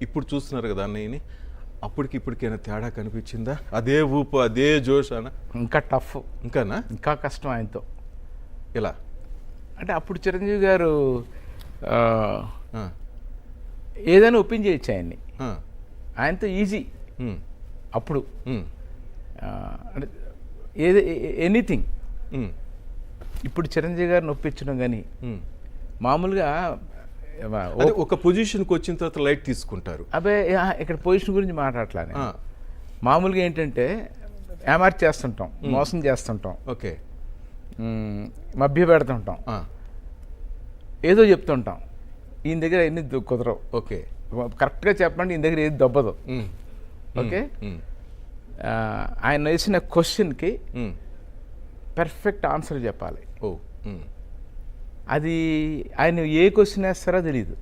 ఇప్పుడు చూస్తున్నారు కదా అన్నయ్యని, అప్పటికి ఇప్పటికైనా తేడా కనిపించిందా? అదే ఊపు, అదే జోష్ అన్న? ఇంకా టఫ్, ఇంకానా? ఇంకా కష్టం ఆయనతో. ఎలా అంటే అప్పుడు చిరంజీవి గారు ఏదైనా ఒప్పించి చేయొచ్చు ఆయన్ని. ఆయనతో ఈజీ అప్పుడు. అంటే ఏది ఎనీథింగ్. ఇప్పుడు చిరంజీవి గారిని ఒప్పించడం కానీ మామూలుగా ఒక పొజిషన్కి వచ్చిన తర్వాత లైట్ తీసుకుంటారు. అబ్బాయి ఇక్కడ పొజిషన్ గురించి మాట్లాడట్లేదు. మామూలుగా ఏంటంటే ఏమార్చి చేస్తుంటాం, మోసం చేస్తుంటాం, ఓకే, మభ్య పెడుతుంటాం, ఏదో చెప్తుంటాం. ఈయన దగ్గర ఎన్ని కుదరవు. ఓకే, కరెక్ట్గా చెప్పండి, ఈయన దగ్గర ఏది దొబ్బదు. ఓకే, ఆయన వేసిన క్వశ్చన్కి పర్ఫెక్ట్ ఆన్సర్ చెప్పాలి. అది ఆయన ఏ క్వశ్చన్ వేస్తారో తెలియదు.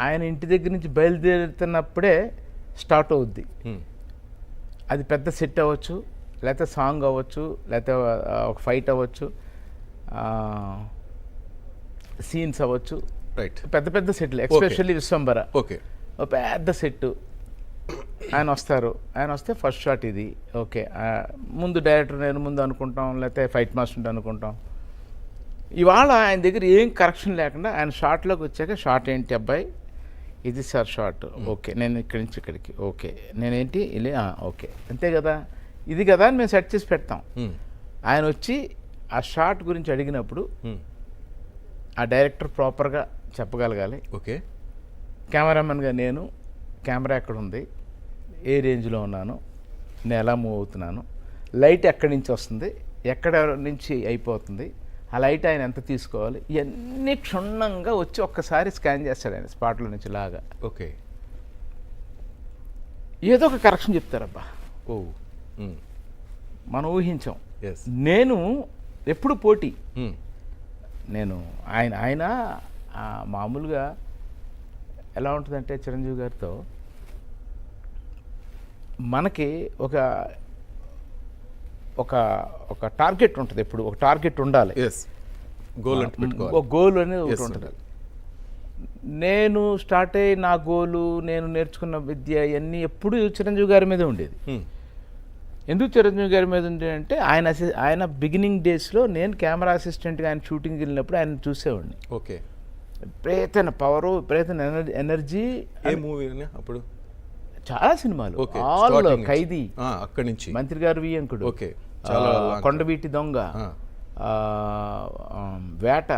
ఆయన ఇంటి దగ్గర నుంచి బయలుదేరుతున్నప్పుడే స్టార్ట్ అవుద్ది. అది పెద్ద సెట్ అవ్వచ్చు, లేకపోతే సాంగ్ అవ్వచ్చు, లేకపోతే ఒక ఫైట్ అవ్వచ్చు, సీన్స్ అవ్వచ్చు. రైట్, పెద్ద పెద్ద సెట్లు, ఎస్పెషల్లీ విశ్వంబర. ఓకే, ఒక పెద్ద సెట్టు. ఆయన వస్తారు, ఆయన వస్తే ఫస్ట్ షాట్ ఇది. ఓకే, ముందు డైరెక్టర్ నేను ముందు అనుకుంటాం, లేకపోతే ఫైట్ మాస్టర్ అనుకుంటాం. ఇవాళ ఆయన దగ్గర ఏం కరెక్షన్ లేకుండా ఆయన షార్ట్లోకి వచ్చాక, షార్ట్ ఏంటి అబ్బాయి, ఇది సార్ షార్ట్, ఓకే, నేను ఇక్కడి నుంచి ఇక్కడికి, ఓకే, నేనేంటి ఇలా, ఓకే, అంతే కదా, ఇది కదా అని మేము సెట్ చేసి పెడతాం. ఆయన వచ్చి ఆ షార్ట్ గురించి అడిగినప్పుడు ఆ డైరెక్టర్ ప్రాపర్గా చెప్పగలగాలి. ఓకే, కెమెరామెన్గా నేను, కెమెరా ఎక్కడ ఉంది, ఏ రేంజ్లో ఉన్నాను, నేను ఎలా మూవ్ అవుతున్నాను, లైట్ ఎక్కడి నుంచి వస్తుంది, ఎక్కడ నుంచి అయిపోతుంది, ఆ లైట్ ఆయన ఎంత తీసుకోవాలి, ఇవన్నీ క్షుణ్ణంగా వచ్చి ఒక్కసారి స్కాన్ చేస్తాడు ఆయన స్పాట్లో నుంచి లాగా. ఓకే, ఏదో ఒక కరెక్షన్ చెప్తారబ్బా. మనం ఊహించాం. నేను ఎప్పుడు పోటీ. నేను ఆయన మామూలుగా ఎలా ఉంటుందంటే చిరంజీవి గారితో మనకి ఒక ఒక ఒక టార్గెట్ ఉంటుంది. ఎప్పుడు ఒక టార్గెట్ ఉండాలి, గోల్ అనేది ఒకటి ఉంటుంది. నేను స్టార్ట్ అయ్యి నా గోలు, నేను నేర్చుకున్న విద్య ఇవన్నీ ఎప్పుడు చిరంజీవి గారి మీద ఉండేది. ఎందుకు చిరంజీవి గారి మీద ఉంది అంటే ఆయన బిగినింగ్ డేస్లో నేను కెమెరా అసిస్టెంట్గా ఆయన షూటింగ్కి వెళ్ళినప్పుడు ఆయన చూసేవాడిని. ఓకే, విపరీతమైన పవరు, విపరీతమైన ఎనర్జీ. ఏ మూవీ అప్పుడు? చాలా సినిమాలు, ఆల్ ఖైదీ, అక్కడి నుంచి మంత్రి గారు వియ్యంకుడు, ఓకే, కొండవీటి దొంగ, వేట,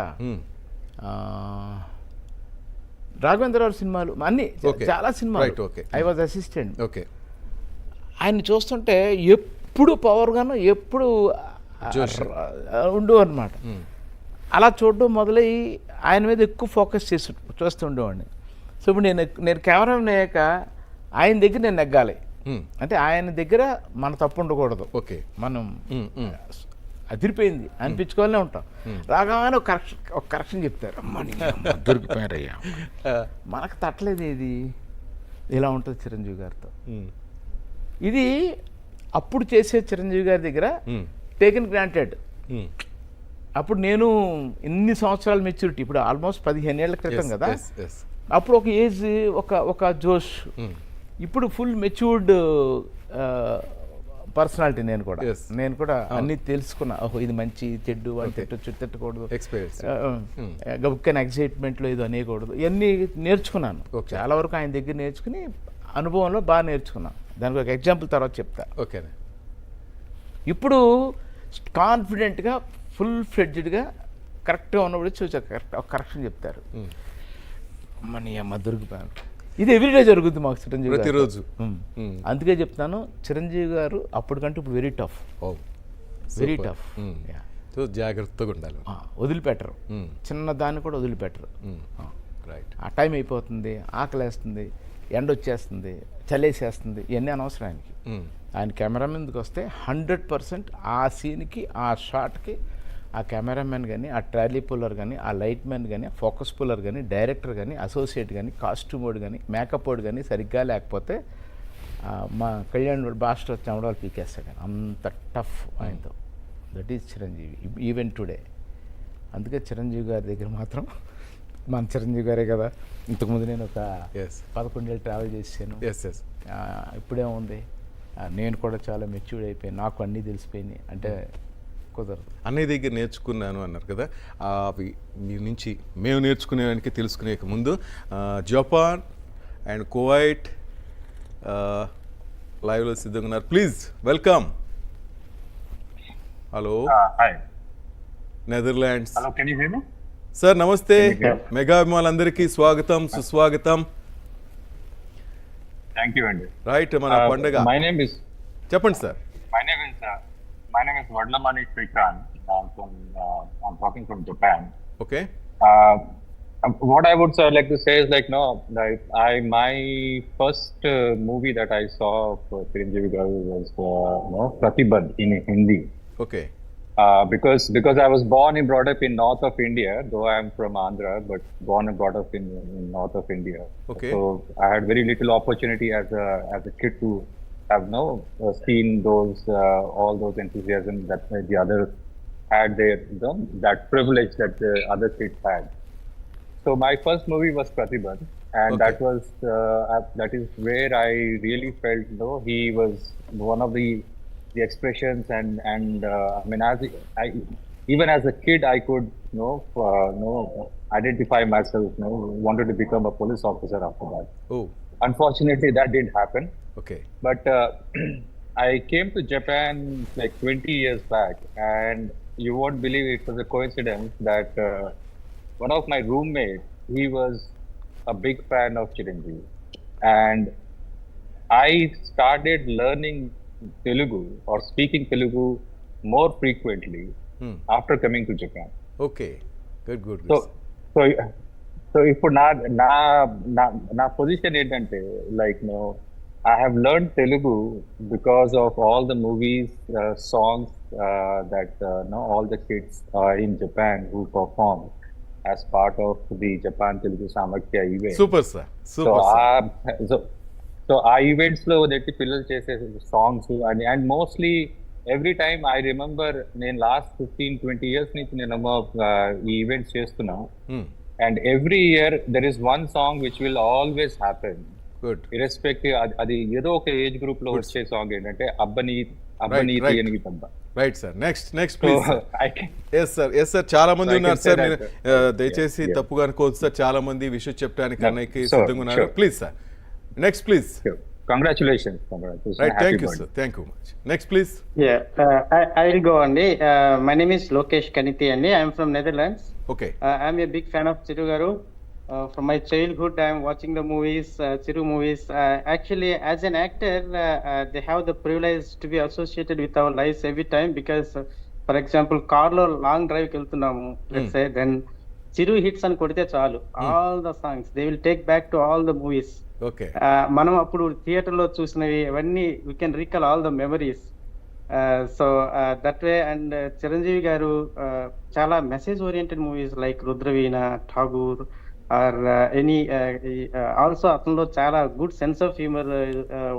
రాఘవేంద్రరావు సినిమాలు అన్నీ, చాలా సినిమాలు. I was assistant. ఓకే, ఆయన చూస్తుంటే ఎప్పుడు పవర్గాను ఎప్పుడు ఉండు అనమాట. అలా చూడడం మొదలయ్యి ఆయన మీద ఎక్కువ ఫోకస్ చూస్తూ ఉండేవాడిని. సో ఇప్పుడు నేను కెమెరామెన్ అయ్యాక ఆయన దగ్గర నేను నెగ్గాలి. అంటే ఆయన దగ్గర మన తప్పు ఉండకూడదు. ఓకే, మనం అదిరిపోయింది అనిపించుకోవాలనే ఉంటాం. రాగానే ఒక కరెక్షన్ చెప్తారు, దొరికిపోయారయ్యా, మనకు తట్టలేదు. ఇది ఇలా ఉంటుంది చిరంజీవి గారితో. ఇది అప్పుడు చేసే చిరంజీవి గారి దగ్గర టేకెన్ గ్రాంటెడ్. అప్పుడు నేను ఇన్ని సంవత్సరాల మెచ్యూరిటీ, ఇప్పుడు ఆల్మోస్ట్ 15 ఏళ్ల క్రితం కదా. అప్పుడు ఒక ఏజ్, ఒక జోష్. ఇప్పుడు ఫుల్ మెచ్యూర్డ్ పర్సనాలిటీ. నేను కూడా అన్నీ తెలుసుకున్నా. ఓహో, ఇది మంచి, చెడ్డు, అని తిట్టకూడదు, గబుక్కని ఎక్సైట్మెంట్లో ఇది అనేయకూడదు, ఇవన్నీ నేర్చుకున్నాను. చాలా వరకు ఆయన దగ్గర నేర్చుకుని అనుభవంలో బాగా నేర్చుకున్నాను. దానికి ఒక ఎగ్జాంపుల్ తర్వాత చెప్తా. ఓకే, ఇప్పుడు కాన్ఫిడెంట్గా ఫుల్ ఫ్లెడ్జ్డ్గా కరెక్ట్గా ఉన్నప్పుడు చూసా ఒక కరెక్షన్ చెప్తారు, మన అమ్మ దొరికిపోయాను. ఇది ఎవ్రీడే జరుగుతుంది మాకు చిరంజీవి ప్రతిరోజు. అందుకే చెప్తాను, చిరంజీవి గారు అప్పటికంటే ఇప్పుడు వెరీ టఫ్, వెరీ టఫ్. జాగ్రత్తగా ఉండాలి, వదిలిపెట్టరు, చిన్న దాన్ని కూడా వదిలిపెట్టరు. ఆ టైం అయిపోతుంది, ఆకలేస్తుంది, ఎండ వచ్చేస్తుంది, చలేసేస్తుంది, ఇవన్నీ అనవసరం ఆయనకి. ఆయన కెమెరా మీదకి వస్తే 100% ఆ సీన్కి, ఆ షాట్కి ఆ కెమెరామెన్ కానీ, ఆ ట్రాలీ పుల్లర్ కానీ, ఆ లైట్ మ్యాన్ కానీ, ఫోకస్ పుల్లర్ కానీ, డైరెక్టర్ కానీ, అసోసియేట్ కానీ, కాస్ట్యూమ్ వాడు కానీ, మేకప్ వాడు కానీ సరిగ్గా లేకపోతే మా కళ్యాణ్ బాస్టర్ వచ్చి అవడాలు పీకేస్తాడు. అంత టఫ్ ఆయనతో. That is Chiranjeevi even today. అందుకే చిరంజీవి గారి దగ్గర మాత్రం మన చిరంజీవి గారే కదా. ఇంతకుముందు నేను ఒక ఎస్ 11 ఏళ్ళు ట్రావెల్ చేశాను. ఎస్ ఎస్ ఇప్పుడేముంది, నేను కూడా చాలా మెచ్యూర్డ్ అయిపోయాను, నాకు అన్నీ తెలిసిపోయినాయి అంటే కుదరదు. అన్నయ్య దగ్గర నేర్చుకున్నాను అన్నారు కదా, అవి మీ నుంచి మేము నేర్చుకునేవానికి తెలుసుకునే ముందు జపాన్ అండ్ కువైట్ లైవ్లో సిద్ధంగా ఉన్నారు. Please welcome. Hello hi. Netherlands. Hello, can you here me? Sir నమస్తే. మెగా అభిమానులందరికీ స్వాగతం సుస్వాగతం. థ్యాంక్ యూ అండి. రైట్, మన పండగ మై నేమ్ ఇస్ చెప్పండి sir. My name is Vadlamani Srikanth. I'm talking from Japan. Okay. What I would like to say is my first movie that I saw of Chiranjeevi Garu was Pratibandh in Hindi. Okay. Because I was born and brought up in north of India, though I am from Andhra, but born and brought up in north of India. Okay. So I had very little opportunity as a kid to have seen those all those enthusiasm that the others had there, that privilege that the other kids had. So my first movie was Pratibandh, and Okay. that is where I really felt he was one of the expressions and I mean even as a kid I could identify myself, wanted to become a police officer after that. Oh Unfortunately that didn't happen, okay. but I came to Japan like 20 years back, and you won't believe it was a coincidence that one of my roommates, he was a big fan of Chiranjeevi, and I started learning Telugu or speaking Telugu more frequently after coming to Japan. Okay. Good good. So ఇప్పుడు నా position ఏంటంటే I have learned Telugu because of all the movies, songs that all the kids in Japan who perform as part of the Japan Telugu Samakya event. Super sir, super sir. So ఆ events లో వచ్చి పిల్లలు చేసే songs and mostly every time I remember, నేను last 15-20 years నుంచి నేను ఈ events చేస్తున్నా, and every year there is one song which will always happen, good. Irrespective అది ఏదో ఒక ఏజ్ గ్రూప్ లో వచ్చే సాంగ్ ఏంటంటే అబ్బనీతి right. అని తప్ప. Right sir. Next please. Yes sir, చాలా మంది ఉన్నారు సార్. మీరు దయచేసి తప్పుగా అనుకోవచ్చు సార్, చాలా మంది విషయం చెప్పడానికి అన్నయ్యకి సిద్ధంగా ఉన్నారు. Please sir, next please. Congratulations. Right, thank you sir, thank you much. Next please. I will go అండి. My name is Lokesh Kaniti అండి. I am from Netherlands. Okay. I am a big fan of Chiru Garu. From my childhood, I am watching the movies, Chiru movies. Actually, as an actor, they have the privilege to be associated with our lives every time because, for example, car lo long drive కి వెళ్తున్నాము, let's say, then Chiru hits అని కొడితే చాలు, all the songs they will take back to all the movies. Okay. మనం అప్పుడు థియేటర్లో చూసినవి అవన్నీ we can recall all the memories. So that way, and Chiranjeevi garu చాలా message oriented movies like Rudraveena, Tagore or any also అతనిలో చాలా గుడ్ సెన్స్ ఆఫ్ హ్యూమర్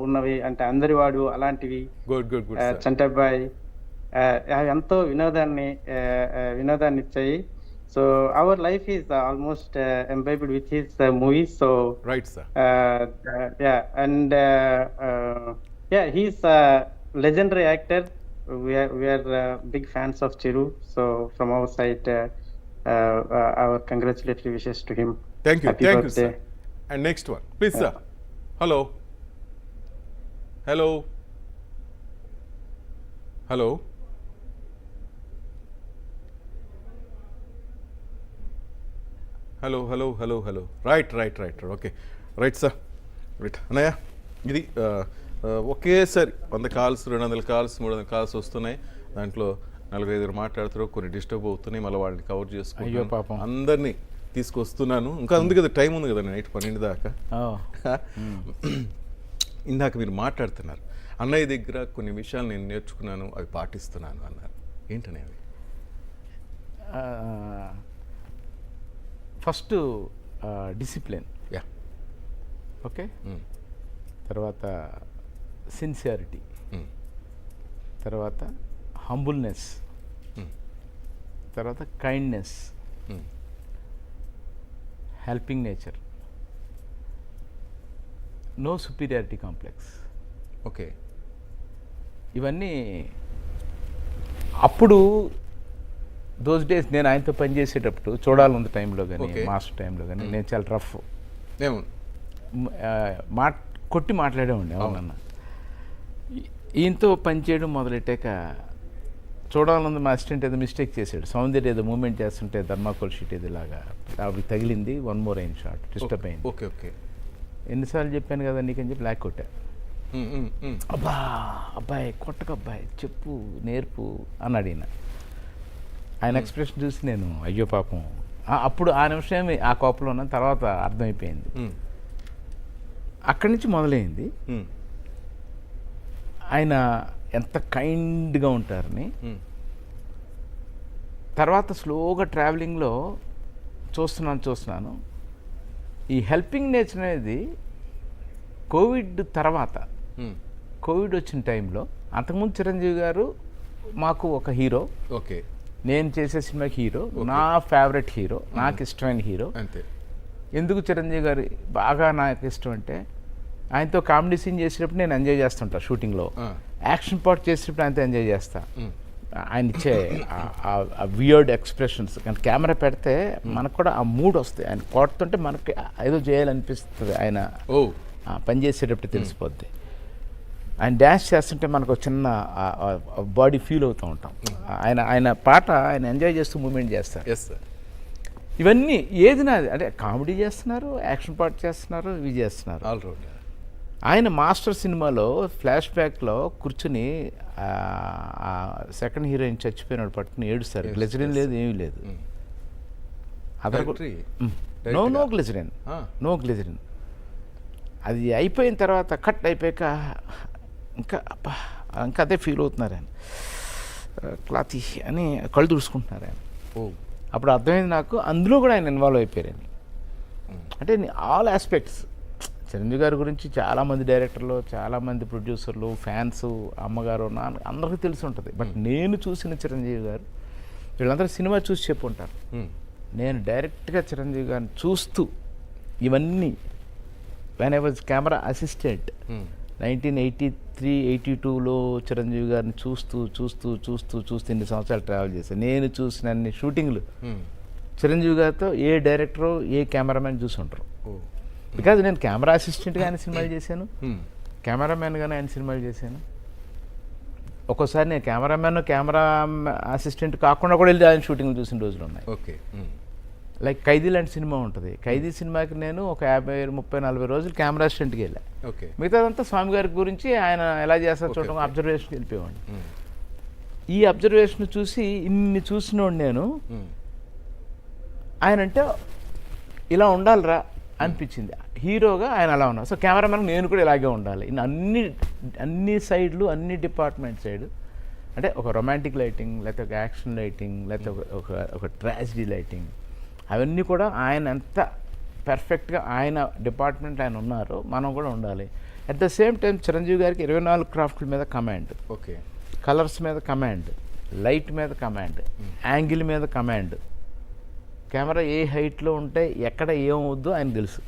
ఉన్నవి, అంటే అందరివాడు అలాంటివి, good good good sir. Chantabbai, అవి ఎంతో వినోదాన్ని ఇచ్చాయి. So our life is almost imbibed with his movies. So right sir. and he's a legendary actor. We are big fans of Chiru, so from our side, our congratulatory wishes to him. Thank you, Happy thank you birthday. Sir. And next one please sir. Hello hello hello hello hello hello hello. Right okay. Right sir. Right అన్నయ్య, ఇది ఒకేసారి 100 calls, 200 calls, 300 calls వస్తున్నాయి. దాంట్లో 4-5 మాట్లాడుతారు, కొన్ని disturb అవుతున్నాయి, మళ్ళీ వాళ్ళని కవర్ అయ్యో చేసుకుంటాను. పాపం. అందరినీ తీసుకొస్తున్నాను. ఇంకా ఉంది కదా, టైం ఉంది కదా, నైట్ 12 దాకా. ఇందాక మీరు మాట్లాడుతున్నారు, అన్నయ్య దగ్గర కొన్ని విషయాలు నేను నేర్చుకున్నాను, అవి పాటిస్తున్నాను అన్నారు. ఏంటనే అవి? First discipline, yeah. ఓకే. తర్వాత సిన్సియారిటీ, తర్వాత హంబుల్నెస్, తర్వాత kindness, helping nature, no superiority complex. Okay. ఇవన్నీ అప్పుడు దోస్ డేస్ నేను ఆయనతో పనిచేసేటప్పుడు చూడాలన్న టైంలో కానీ Okay. మాస్టర్ టైంలో కానీ నేను చాలా రఫ్ ఏమో కొట్టి మాట్లాడేవాడిని అవునన్నా. ఈయనతో పనిచేయడం మొదలెట్టాక చూడాలన్నది మా అసిస్టెంట్ ఏదో మిస్టేక్ చేశాడు, సౌందర్య ఏదో మూమెంట్ చేస్తుంటే థర్మాకోల్ షీట్ ఏదో ఇలాగా అవి తగిలింది, 1 more అయింది షాట్, డిస్టర్బ్ అయింది. Okay okay. ఎన్నిసార్లు చెప్పాను కదా నీకని చెప్పి బ్లాక్ కొట్టా. అబ్బా అబ్బాయి కొట్టకు అబ్బాయి, చెప్పు నేర్పు అన్నాడు ఈయన. ఆయన ఎక్స్ప్రెషన్ చూసి నేను అయ్యో పాపం అప్పుడు ఆ నిమిషం ఆ కోపంలో ఉన్న తర్వాత అర్థమైపోయింది. అక్కడి నుంచి మొదలైంది ఆయన ఎంత కైండ్గా ఉంటారని. తర్వాత స్లోగా ట్రావెలింగ్లో చూస్తున్నాను ఈ హెల్పింగ్ నేచర్ అనేది కోవిడ్ తర్వాత, కోవిడ్ వచ్చిన టైంలో. అంతకుముందు చిరంజీవి గారు మాకు ఒక హీరో, ఓకే, నేను చేసే సినిమాకి హీరో, నా ఫేవరెట్ హీరో, నాకు ఇష్టమైన హీరో. అంతే. ఎందుకు చిరంజీవి గారు బాగా నాకు ఇష్టం అంటే ఆయనతో కామెడీ సీన్ చేసేటప్పుడు నేను ఎంజాయ్ చేస్తుంటా, షూటింగ్లో యాక్షన్ పార్ట్ చేసేటప్పుడు ఆయనతో ఎంజాయ్ చేస్తా. ఆయన ఇచ్చే ఆ వియర్డ్ ఎక్స్ప్రెషన్స్, కానీ కెమెరా పెడితే మనకు కూడా ఆ మూడ్ వస్తాయి. ఆయన కొడుతుంటే మనకి ఏదో చేయాలనిపిస్తుంది, ఆయన పని చేసేటప్పుడు తెలిసిపోద్ది. ఆయన డ్యాన్స్ చేస్తుంటే మనకు చిన్న బాడీ ఫీల్ అవుతూ ఉంటాం. ఆయన పాట ఆయన ఎంజాయ్ చేస్తూ మూమెంట్ చేస్తారు. Yes sir. ఇవన్నీ ఏది నాది అంటే కామెడీ చేస్తున్నారు, యాక్షన్ పార్ట్ చేస్తున్నారు, ఇవి చేస్తున్నారు. All round. ఆయన మాస్టర్ సినిమాలో ఫ్లాష్ బ్యాక్లో కూర్చుని సెకండ్ హీరోయిన్ చచ్చిపోయినాడు పట్టుకుని ఏడుస్తారు. గ్లిజరిన్ లేదు, ఏమీ లేదు. No glycerin, no glycerin. అది అయిపోయిన తర్వాత కట్ అయిపోయాక ఇంకా అదే ఫీల్ అవుతున్నారు ఆయన, క్లాతీ అని కళ్ళు తుడుచుకుంటున్నారు ఆయన. అప్పుడు అర్థమైంది నాకు, అందులో కూడా ఆయన ఇన్వాల్వ్ అయిపోయారని. అంటే ఆల్ ఆస్పెక్ట్స్ చిరంజీవి గారి గురించి చాలామంది డైరెక్టర్లు, చాలామంది ప్రొడ్యూసర్లు, ఫ్యాన్స్, అమ్మగారు, నాన్న అందరికీ తెలిసి ఉంటుంది. బట్ నేను చూసిన చిరంజీవి గారు వీళ్ళందరూ సినిమా చూసి చెప్పుంటారు. నేను డైరెక్ట్గా చిరంజీవి గారిని చూస్తూ ఇవన్నీ when I was camera assistant 1983-82లో చిరంజీవి గారిని చూస్తూ ఇన్ని సంవత్సరాలు ట్రావెల్ చేశాను. నేను చూసిన అన్ని షూటింగ్లు చిరంజీవి గారితో ఏ డైరెక్టరు, ఏ కెమెరామెన్ చూసి ఉంటారు. బికాజ్ నేను కెమెరా అసిస్టెంట్గా ఆయన సినిమాలు చేశాను, కెమెరామెన్గానే ఆయన సినిమాలు చేశాను. ఒక్కోసారి నేను కెమెరా అసిస్టెంట్ కాకుండా కూడా వెళ్ళి ఆయన షూటింగ్లు చూసిన రోజులు ఉన్నాయి. ఓకే. లైక్ ఖైదీ లాంటి సినిమా ఉంటుంది. ఖైదీ సినిమాకి నేను ఒక 50-30-40 రోజులు కెమెరా అసిస్టెంట్కి వెళ్ళా. ఓకే. మిగతాదంతా స్వామి గారి గురించి ఆయన ఎలా చేస్తారో చూడడం అబ్జర్వేషన్కి వెళ్ళిపోయేవాడిని. ఈ అబ్జర్వేషన్ చూసి ఇన్ని చూసినోడు నేను, ఆయన అంటే ఇలా ఉండాలిరా అనిపించింది. హీరోగా ఆయన అలా ఉన్నారు. సో కెమెరామెన్ నేను కూడా ఇలాగే ఉండాలి. అన్ని సైడ్లు, అన్ని డిపార్ట్మెంట్ సైడ్, అంటే ఒక రొమాంటిక్ లైటింగ్, లేకపోతే ఒక యాక్షన్ లైటింగ్, లేకపోతే ఒక ట్రాజిడీ లైటింగ్, అవన్నీ కూడా ఆయన ఎంత పర్ఫెక్ట్గా ఆయన డిపార్ట్మెంట్ ఆయన ఉన్నారో మనం కూడా ఉండాలి. At the same time Chiranjeevi గారికి 24 క్రాఫ్ట్ల మీద కమాండ్, ఓకే, కలర్స్ మీద కమాండ్, లైట్ మీద కమాండ్, యాంగిల్ మీద కమాండ్, కెమెరా ఏ హైట్లో ఉంటే ఎక్కడ ఏమవుద్దో ఆయన తెలుసు.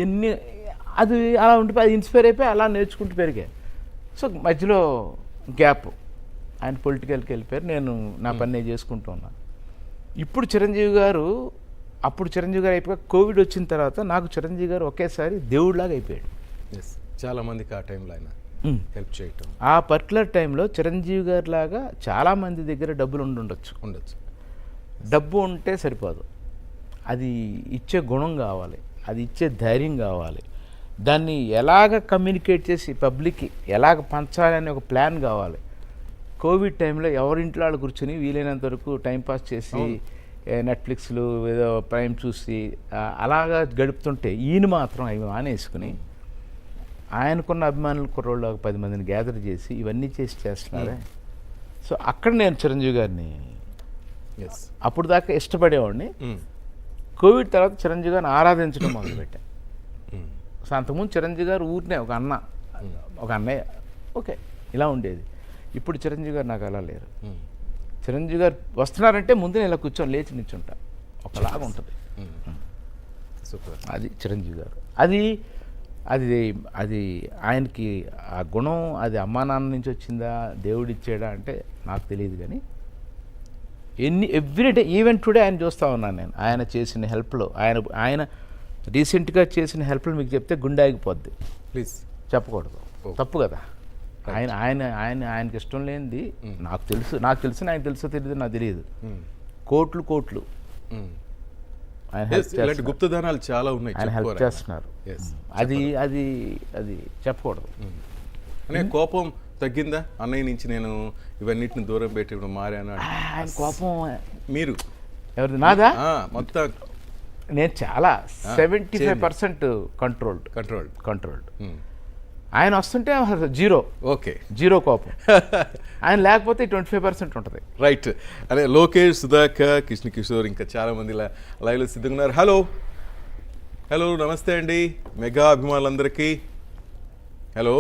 ఎన్ని అది అలా ఉండిపోయి అది ఇన్స్పైర్ అయిపోయి అలా నేర్చుకుంటూ పెరిగాయి. సో మధ్యలో గ్యాప్, ఆయన పొలిటికల్కి వెళ్ళిపోయారు, నేను నా పని నేను చేసుకుంటూ ఉన్నాను. ఇప్పుడు చిరంజీవి గారు, అప్పుడు చిరంజీవి గారు అయిపోయి కోవిడ్ వచ్చిన తర్వాత నాకు చిరంజీవి గారు ఒకేసారి దేవుడిలాగా అయిపోయాడు. చాలామందికి ఆ టైంలో ఆయన హెల్ప్ చేయటం, ఆ పర్టికులర్ టైంలో చిరంజీవి గారి లాగా చాలామంది దగ్గర డబ్బులు ఉండొచ్చు. డబ్బు ఉంటే సరిపోదు, అది ఇచ్చే గుణం కావాలి, అది ఇచ్చే ధైర్యం కావాలి, దాన్ని ఎలాగ కమ్యూనికేట్ చేసి పబ్లిక్కి ఎలాగ పంచాలని ఒక ప్లాన్ కావాలి. కోవిడ్ టైంలో ఎవరింట్లో వాళ్ళు కూర్చొని వీలైనంత వరకు టైంపాస్ చేసి నెట్ఫ్లిక్స్లు ఏదో ప్రైమ్ చూసి అలాగా గడుపుతుంటే ఈయన మాత్రం అవి మానేసుకుని ఆయనకున్న అభిమానులు కుర్రోళ్ళు ఒక 10 మందిని గ్యాదర్ చేసి ఇవన్నీ చేస్తున్నారే. సో అక్కడ నేను చిరంజీవి గారిని అప్పుడు దాకా ఇష్టపడేవాడిని. కోవిడ్ తర్వాత చిరంజీవి గారిని ఆరాధించడం మొదలుపెట్టాను. సో అంతకుముందు చిరంజీవి గారు ఊరినే ఒక అన్నయ్య ఓకే ఇలా ఉండేది. ఇప్పుడు చిరంజీవి గారు నాకు అలా లేరు. చిరంజీవి గారు వస్తున్నారంటే ముందు నేను ఇలా కూర్చొని లేచి నిల్చుంటా, ఒకలాగా ఉంటుంది. సూపర్. అది చిరంజీవి గారు. అది అది అది ఆయనకి ఆ గుణం అది అమ్మా నాన్న నుంచి వచ్చిందా దేవుడు ఇచ్చాడా అంటే నాకు తెలియదు, కానీ ఎవ్రీడే ఈవెన్ టుడే ఆయన చూస్తూ ఉన్నాను నేను. ఆయన చేసిన హెల్ప్లో ఆయన రీసెంట్గా చేసిన హెల్ప్లో మీకు చెప్తే గుండె ఆగిపోద్ది. ప్లీజ్ చెప్పకూడదు, తప్పు కదా. ఆయనకి ఇష్టం లేనిది నాకు తెలుసు ఆయన తెలుసో తెలియదు నాకు తెలియదు. కోట్లు ఆయన help ఇలాంటి చేస్తున్నారు. గుప్తదానాలు చాలా ఉన్నాయి. ఆయన హెల్ప్ చెప్పుకోరా. చేస్తున్నారు. Yes. అది అది అది చెప్పకూడదు. అనే కోపం తగ్గిందా అన్నయ్య నుంచి? నేను ఇవన్నిటిని దూరం పెట్టి ఇప్పుడు మారాను అంటే. ఆయన కోపం మీరు ఎవరిది? నాదా? మొత్తం నేను చాలా 75% కంట్రోల్డ్. ఆయన వస్తుంటే జీరో కోపం. ఆయన లేకపోతే 25% ఉంటుంది. రైట్. అదే లోకేష్, సుధాకర్, కృష్ణ కిషోర్ ఇంకా చాలా మంది లైవ్లో సిద్ధంగా ఉన్నారు. హలో నమస్తే అండి మెగా అభిమానులందరికీ. హలో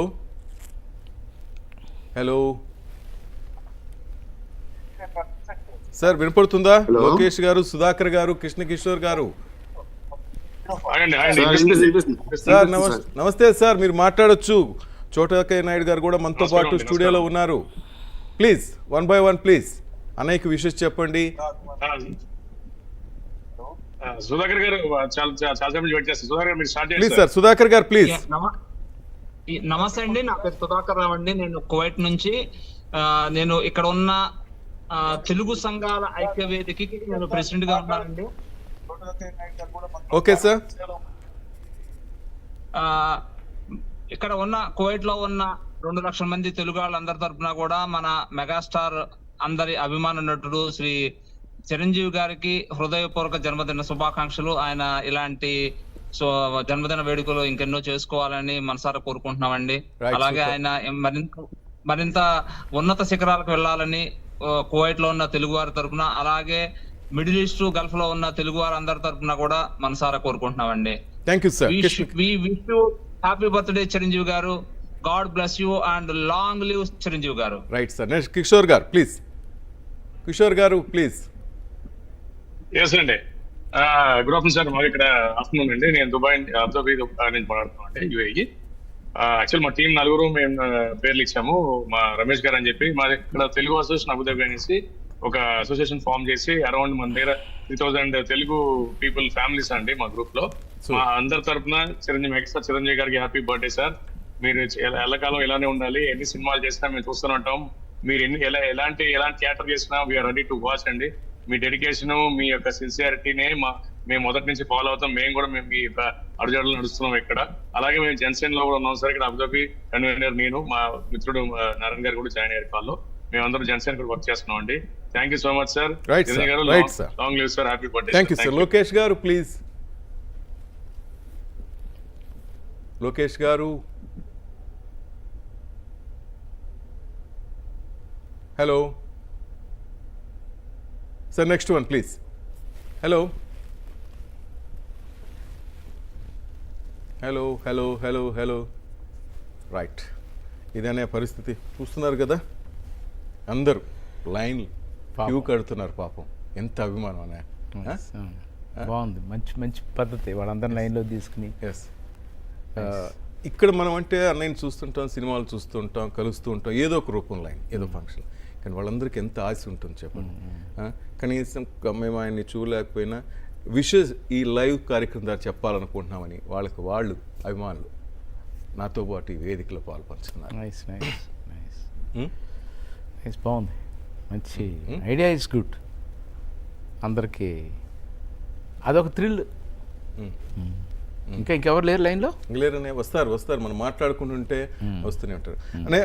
సార్ వినపడుతుందా? లోకేష్ గారు, సుధాకర్ గారు, కృష్ణ కిషోర్ గారు. సార్ నమస్తే సార్, మీరు మాట్లాడొచ్చు. చోటకయ్య నాయుడు గారు కూడా మనతో పాటు స్టూడియోలో ఉన్నారు. ప్లీజ్ 1 by 1 ప్లీజ్ అన్నయ్యకి విషెస్ చెప్పండి. సుధాకర్ గారు చాలా వెయిట్ చేస్తారు. సుధాకర్ గారు మీరు స్టార్ట్ చేయండి ప్లీజ్ సార్. సుధాకర్ గారు ప్లీజ్. నమస్తే అండి, నా పేరు సుధాకర్ రావు అండి. నేను కువైట్ నుంచి నేను ఇక్కడ ఉన్న తెలుగు సంఘాల ఐక్య వేదికకి నేను ప్రెసిడెంట్ గా ఉన్నానండి. Okay sir. ఇక్కడ ఉన్న కువైట్ లో ఉన్న 2 లక్షల మంది తెలుగు వాళ్ళందరి తరఫున కూడా మన మెగాస్టార్ అందరి అభిమాన నటుడు శ్రీ చిరంజీవి గారికి హృదయపూర్వక జన్మదిన శుభాకాంక్షలు. ఆయన ఇలాంటి జన్మదిన వేడుకలు ఇంకెన్నో చేసుకోవాలని మనసారా కోరుకుంటున్నామండి. అలాగే ఆయన మరింత ఉన్నత శిఖరాలకు వెళ్ళాలని కువైట్ లో ఉన్న తెలుగు వారి తరఫున, అలాగే మిడిల్ ఈస్ట్ గల్ఫ్ లో ఉన్న తెలుగు వారు అందరి తరఫున కూడా మనసారా కోరుకుంటున్నామండి. Thank you sir. We wish you happy birthday Chiranjeevi garu. God bless you and long live Chiranjeevi garu. Right sir. Next Kishore garu please. Kishore garu please. Yes అండి. Good afternoon sir. మాకు ఇక్కడ ఆఫ్టర్నూన్ అండి. నేను దుబాయ్ అబుదాబి నుంచి మాట్లాడుతున్నాను అండి, యుఏఈ. యాక్చువల్ మా టీం 4 మేము పేర్లు ఇచ్చాము. మా రమేష్ గారు అని చెప్పి మా ఇక్కడ తెలుగు అసోసియేషన్ అబుదాబి అనేసి ఒక అసోసియేషన్ ఫామ్ చేసి అరౌండ్ మన దగ్గర 3000 తెలుగు పీపుల్ ఫ్యామిలీస్ అండి మా గ్రూప్ లో. మా అందరి తరఫున చిరంజీవి గారికి హ్యాపీ బర్త్డే సార్. మీరు ఎల్లకాలం ఇలానే ఉండాలి. ఎన్ని సినిమాలు చేసినా మేము చూస్తూనే ఉంటాం. మీరు ఎలాంటి థియేటర్ చేసినా వీఆర్ రెడీ టు వాచ్ అండి. మీ డెడికేషన్, మీ యొక్క సిన్సియారిటీనే మేము మొదటి నుంచి ఫాలో అవుతాం. మేము కూడా మీ యొక్క అడుగుజాడలు నడుస్తున్నాం ఇక్కడ. అలాగే మేము జనసేన లో కూడా ఉన్నాం సార్. ఇక్కడ అబుదాబి కన్వీనర్ నేను, మా మిత్రుడు నారాయణ గారు కూడా జాయిన్ అయ్యారు కాల్లో. మేమందరం జనసేన కూడా వర్క్ చేస్తున్నాం అండి. Thank you so much sir. Long live sir. Happy birthday. Thank you sir. Lokesh garu please. Lokesh garu. Hello sir. Next one please. Hello right. ఇదనే పరిస్థితి చూస్తున్నారు కదా, అందరూ లైన్ క్యూ కడుతున్నారు. పాపం ఎంత అభిమానం అనే. బాగుంది, మంచి పద్ధతి. వాళ్ళందరినీ లైన్లో తీసుకుని. ఎస్. ఇక్కడ మనం అంటే అన్నయ్యని చూస్తుంటాం, సినిమాలు చూస్తుంటాం, కలుస్తూ ఉంటాం, ఏదో ఒక రూపం లైన్, ఏదో ఫంక్షన్. కానీ వాళ్ళందరికీ ఎంత ఆశ ఉంటుంది చెప్పండి. కనీసం మేము ఆయన్ని చూడలేకపోయినా విషెస్ ఈ లైవ్ కార్యక్రమం ద్వారా చెప్పాలనుకుంటున్నామని వాళ్ళు అభిమానులు నాతో పాటు ఈ వేదికలో పాల్పంచుకున్నారు. నైస్ బాగుంది, మంచి ఐడియా. Is good. అందరికీ అదొక థ్రిల్. ఇంకెవరు లేరు లైన్లో? లేరనే వస్తారు మనం మాట్లాడుకుంటుంటే వస్తూనే ఉంటారు. అనే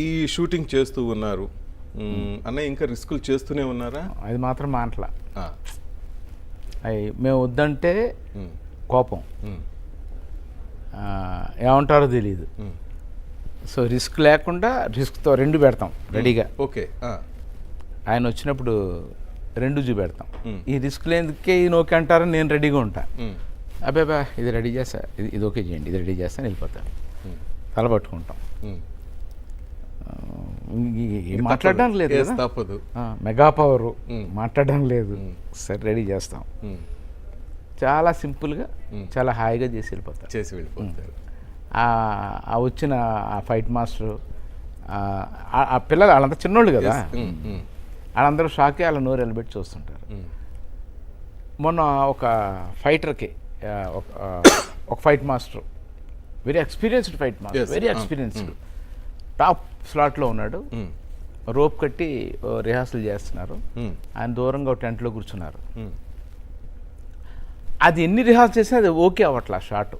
ఈ షూటింగ్ చేస్తూ ఉన్నారు అన్నయ్య, ఇంకా రిస్కులు చేస్తూనే ఉన్నారా? అది మాత్రం మాటల. మేము వద్దంటే కోపం, ఏమంటారో తెలీదు. సో రిస్క్ లేకుండా రిస్క్తో 2 పెడతాం రెడీగా. ఓకే. ఆయన వచ్చినప్పుడు 2 చూపెడతాం. ఈ రిస్క్ లేనికే ఈ నోకే అంటారని నేను రెడీగా ఉంటా. అబ్బాబా ఇది రెడీ చేస్తా, ఇది ఓకే చేయండి, ఇది రెడీ చేస్తాను, వెళ్ళిపోతాను. తల పట్టుకుంటాం. మాట్లాడడానికి లేదు కదా, తప్పదు. మెగా పవర్ మాట్లాడడానికి లేదు. సరే రెడీ చేస్తాం. చాలా సింపుల్గా చాలా హాయిగా చేసి వెళ్ళిపోతారు. చేసి వెళ్ళిపోతారు. ఆ వచ్చిన ఆ ఫైట్ మాస్టరు, ఆ పిల్లలు వాళ్ళంతా చిన్నోళ్ళు కదా, వాళ్ళందరూ షాకే వాళ్ళ నోరు వెళ్ళబెట్టి చూస్తుంటారు. మొన్న ఒక ఫైటర్కి ఒక fight master, very experienced fight master, very experienced, top స్లాట్లో ఉన్నాడు. రోప్ కట్టి రిహార్సల్ చేస్తున్నారు. ఆయన దూరంగా టెంట్లో కూర్చున్నారు. అది ఎన్ని రిహార్సల్ చేసినా అది ఓకే అవ్వట్లా షాట్.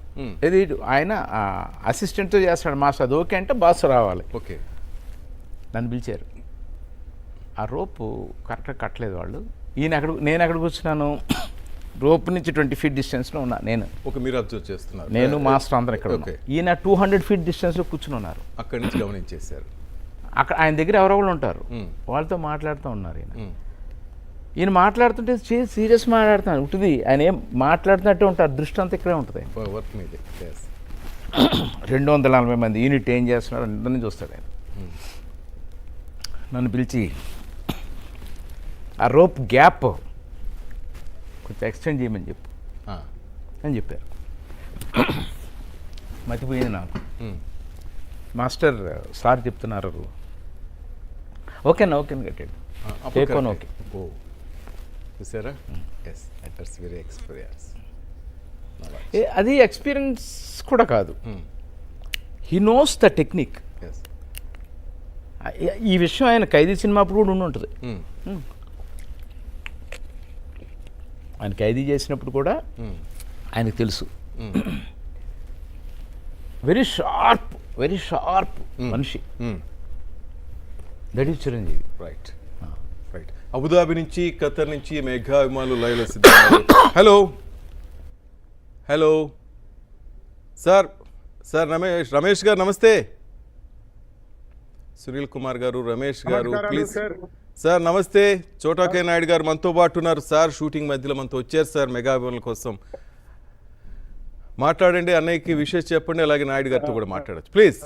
ఇది ఆయన అసిస్టెంట్తో చేస్తాడు మాస్టర్, అది ఓకే అంటే బాస్ రావాలి. ఓకే, నన్ను పిలిచారు. ఆ రోపు కరెక్ట్గా కట్టలేదు వాళ్ళు. నేను ఎక్కడ కూర్చున్నాను, రోప్ నుంచి 20 feet డిస్టెన్స్లో ఉన్నా నేను. మీరు అబ్జర్వ్ చేస్తున్నారు, నేను మాస్టర్ అందరం ఇక్కడ ఉన్నాం. ఈయన 200 feet డిస్టెన్స్లో కూర్చుని ఉన్నారు. అక్కడి నుంచి గమనించేశారు. అక్కడ ఆయన దగ్గర ఎవరెవరు ఉంటారు, వాళ్ళతో మాట్లాడుతూ ఉన్నారు. ఈయన మాట్లాడుతుంటే సీరియస్ మాట్లాడుతున్నాను ఉంటుంది. ఆయన ఏం మాట్లాడుతున్నట్టే ఉంటారు, దృష్టి అంతా ఇక్కడే ఉంటుంది. వర్క్ మీద 240 మంది యూనిట్ ఏం చేస్తున్నారు అందరినీ చూస్తాడు ఆయన. నన్ను పిలిచి ఆ రోప్ గ్యాప్ కొంచెం ఎక్స్టెండ్ చేయమని చెప్పు అని చెప్పారు. మతిపోయింది నాకు. మాస్టర్ సార్ చెప్తున్నారు, ఓకేనా కట్టాడు, ఓకే. చూసారా, వెరీ ఎక్స్పీరియన్స్. అది ఎక్స్పీరియన్స్ కూడా కాదు, హీ నోస్ ద టెక్నిక్. ఈ విషయం ఆయన ఖైదీ సినిమా అప్పుడు కూడా ఉండి ఉంటుంది. ఆయన ఖైదీ చేసినప్పుడు కూడా ఆయనకు తెలుసు. వెరీ షార్ప్ మనిషి. That is Chiranjeevi. Right. Abu Dhabi నుంచి, ఖతర్ నుంచి మెగా అభిమానులు లైవ్లో సిద్ధంగా. హలో సార్ రమేష్ గారు నమస్తే. సునీల్ కుమార్ గారు, రమేష్ గారు, ప్లీజ్ సార్ నమస్తే. చోటాకే నాయుడు గారు మనతో పాటు ఉన్నారు సార్. షూటింగ్ మధ్యలో మనతో వచ్చారు సార్ మెగా అభిమానుల కోసం. మాట్లాడండి, అన్నయ్యకి విషయం చెప్పండి, అలాగే నాయుడు గారితో కూడా మాట్లాడచ్చు ప్లీజ్.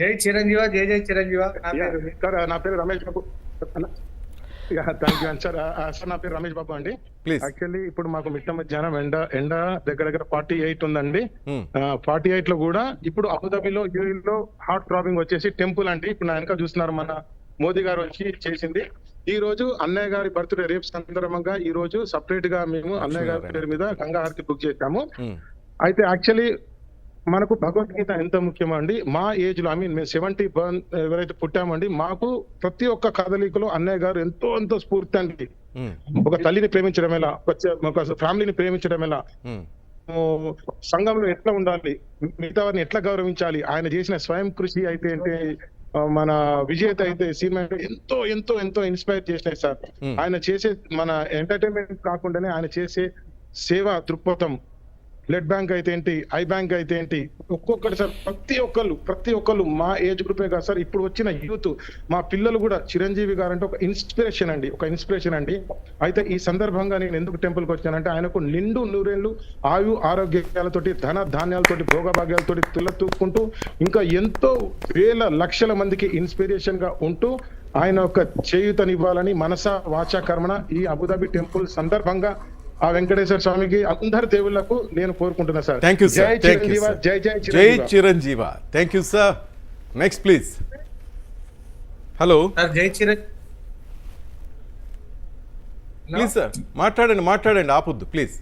జై చిరంజీవ, జై చిరంజీవ. నా పేరు Ramesh Babu. Thank you sir. Sir నా పేరు రమేష్ బాబు అండి. ప్లీజ్. యాక్చువల్లీ ఇప్పుడు మాకు మిట్ట మధ్యాహ్నం ఎండ దగ్గర 48 ఉందండి. 48 లో కూడా ఇప్పుడు అబుదాబిలో యూఏఈలో హాట్ థ్రాబింగ్ వచ్చేసి టెంపుల్ అండి. ఇప్పుడు నా వెనక చూస్తున్నారు, మన మోదీ గారు వచ్చి చేసింది. ఈ రోజు అన్నయ్య గారి బర్త్డే రేపు సందర్భంగా ఈ రోజు సపరేట్ గా మేము అన్నయ్య గారి పేరు మీద గంగా హారతి బుక్ చేశాము. అయితే యాక్చువల్లీ మనకు భగవద్గీత ఎంత ముఖ్యమో అండి, మా ఏజ్ లో మేము 70 ఎవరైతే పుట్టామండి, మాకు ప్రతి ఒక్క కదలికలో అన్నయ్య గారు ఎంతో స్ఫూర్తి అండి. ఒక తల్లిని ప్రేమించడం ఎలా, ఒక ఫ్యామిలీని ప్రేమించడం ఎలా, సంఘంలో ఎట్లా ఉండాలి, మిగతా వారిని ఎట్లా గౌరవించాలి, ఆయన చేసిన స్వయం కృషి అయితే ఏంటి, మన విజేత అయితే సినిమా ఎంతో ఇన్స్పైర్ చేసినాయి సార్. ఆయన చేసే మన ఎంటర్టైన్మెంట్ కాకుండానే ఆయన చేసే సేవా దృక్పథం, బ్లడ్ బ్యాంక్ అయితే ఏంటి, ఐ బ్యాంక్ అయితే ఏంటి, ఒక్కొక్కటి సార్ ప్రతి ఒక్కళ్ళు మా ఏజ్ గ్రూపే కాదు సార్, ఇప్పుడు వచ్చిన యూత్ మా పిల్లలు కూడా చిరంజీవి గారు అంటే ఒక ఇన్స్పిరేషన్ అండి. అయితే ఈ సందర్భంగా నేను ఎందుకు టెంపుల్కి వచ్చానంటే, ఆయనకు నిండు నూరేళ్లు ఆయు ఆరోగ్యాలతోటి, ధన ధాన్యాలతోటి, భోగభాగ్యాలతోటి తులతూక్కుంటూ ఇంకా ఎంతో వేల లక్షల మందికి ఇన్స్పిరేషన్ గా ఉంటూ ఆయన ఒక చేయూతనివ్వాలని మనస వాచా కర్మణ ఈ అబుదాబి టెంపుల్ సందర్భంగా ఆ వెంకటేశ్వర స్వామికి అందరి దేవుళ్లకు నేను కోరుకుంటున్నా సార్. Thank you sir. జై Chiranjeeva. Thank you sir. Next please. Hello జై చిరంజీవి. ప్లీజ్ సార్ మాట్లాడండి, ఆపొద్దు ప్లీజ్.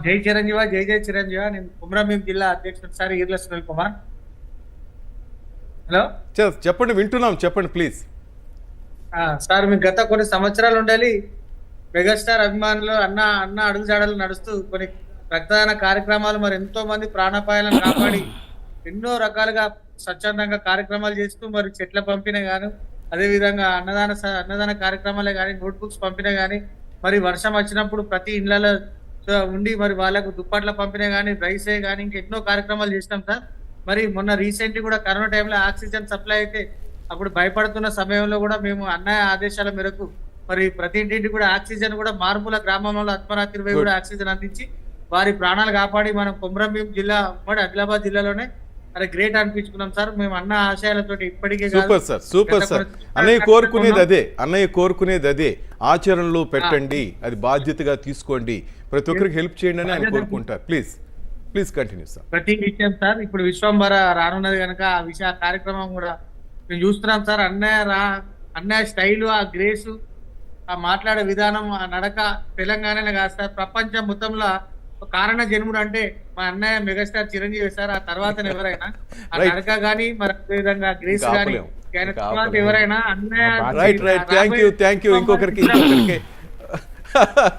జై చిరంజీవ, జై చిరంజీవ. నేను కుమ్రంభీం జిల్లా అధ్యక్షుడు సార్ ఈర్ల సునీల్ కుమార్. హలో చెప్పండి, వింటున్నాం, చెప్పండి ప్లీజ్. సార్ మీకు గత కొన్ని సంవత్సరాలు ఉండాలి మెగాస్టార్ అభిమానులు అన్న అడుగుజాడలు నడుస్తూ కొన్ని రక్తదాన కార్యక్రమాలు, మరి ఎంతో మంది ప్రాణాపాయాలను కాపాడి ఎన్నో రకాలుగా స్వచ్ఛందంగా కార్యక్రమాలు చేస్తూ మరి చెట్ల పంపిన గాను, అదే విధంగా అన్నదాన కార్యక్రమాలే కానీ, నోట్ బుక్స్ పంపిన గానీ, మరి వర్షం వచ్చినప్పుడు ప్రతి ఇళ్లలో ఉండి మరి వాళ్ళకు దుప్పట్ల పంపిన గానీ, రైసే కానీ ఇంకా ఎన్నో కార్యక్రమాలు చేసినాం సార్. మరి మొన్న రీసెంట్లీ కూడా కరోనా టైంలో ఆక్సిజన్ సప్లై అయితే అప్పుడు భయపడుతున్న సమయంలో కూడా మేము అన్నయ్య ఆదేశాల మేరకు మరి ప్రతి ఇంటింటి కూడా ఆక్సిజన్ కూడా మారుమూల గ్రామంలో అర్ధరాత్రి కూడా ఆక్సిజన్ అందించి వారి ప్రాణాలు కాపాడి మనం కొమ్రంభీం జిల్లా ఉమ్మడి ఆదిలాబాద్ జిల్లాలోనే అరే గ్రేట్ అనిపించుకున్నాం సార్. మేము అన్న ఆశయాలతో ఇప్పటికే కాదు, సూపర్ సార్, సూపర్ గత సార్. కొన్ని అన్నయ్య సంవత్సరాలుగా కోరుకునేది ఉన్నాం. అదే, అన్నయ్య కోరుకునేది అదే. ఆచరణలో పెట్టండి, అది బాధ్యతగా తీసుకోండి, ప్రతి ఒక్కరికి హెల్ప్ చేయండి అని ఆయన కోరుకుంటారు. Please please continue sir. ప్రతి విషయం సార్, ఇప్పుడు విశ్వంబర రానున్నది కనుక ఆ కార్యక్రమం కూడా మేము చూస్తున్నాం సార్. అన్నయ్య స్టైలు, ఆ గ్రేసు, ఆ మాట్లాడే విధానం, ఆ నడక తెలంగాణలో కాదు సార్, ప్రపంచం మొత్తంలో ఒక కారణ జన్ముడు అంటే మా అన్నయ్య మెగాస్టార్ చిరంజీవి సార్. ఆ తర్వాత ఎవరైనా ఆ Right. నడక గానీ, మరి అదే విధంగా గ్రేస్ ఇంకా గానీ, ఆపలేం. ఆయన ఇంకా తర్వాత ఆపలేం. ఎవరైనా అన్నయ్య రైట్ రైట్, థ్యాంక్ యూ. ఇంకొకరికి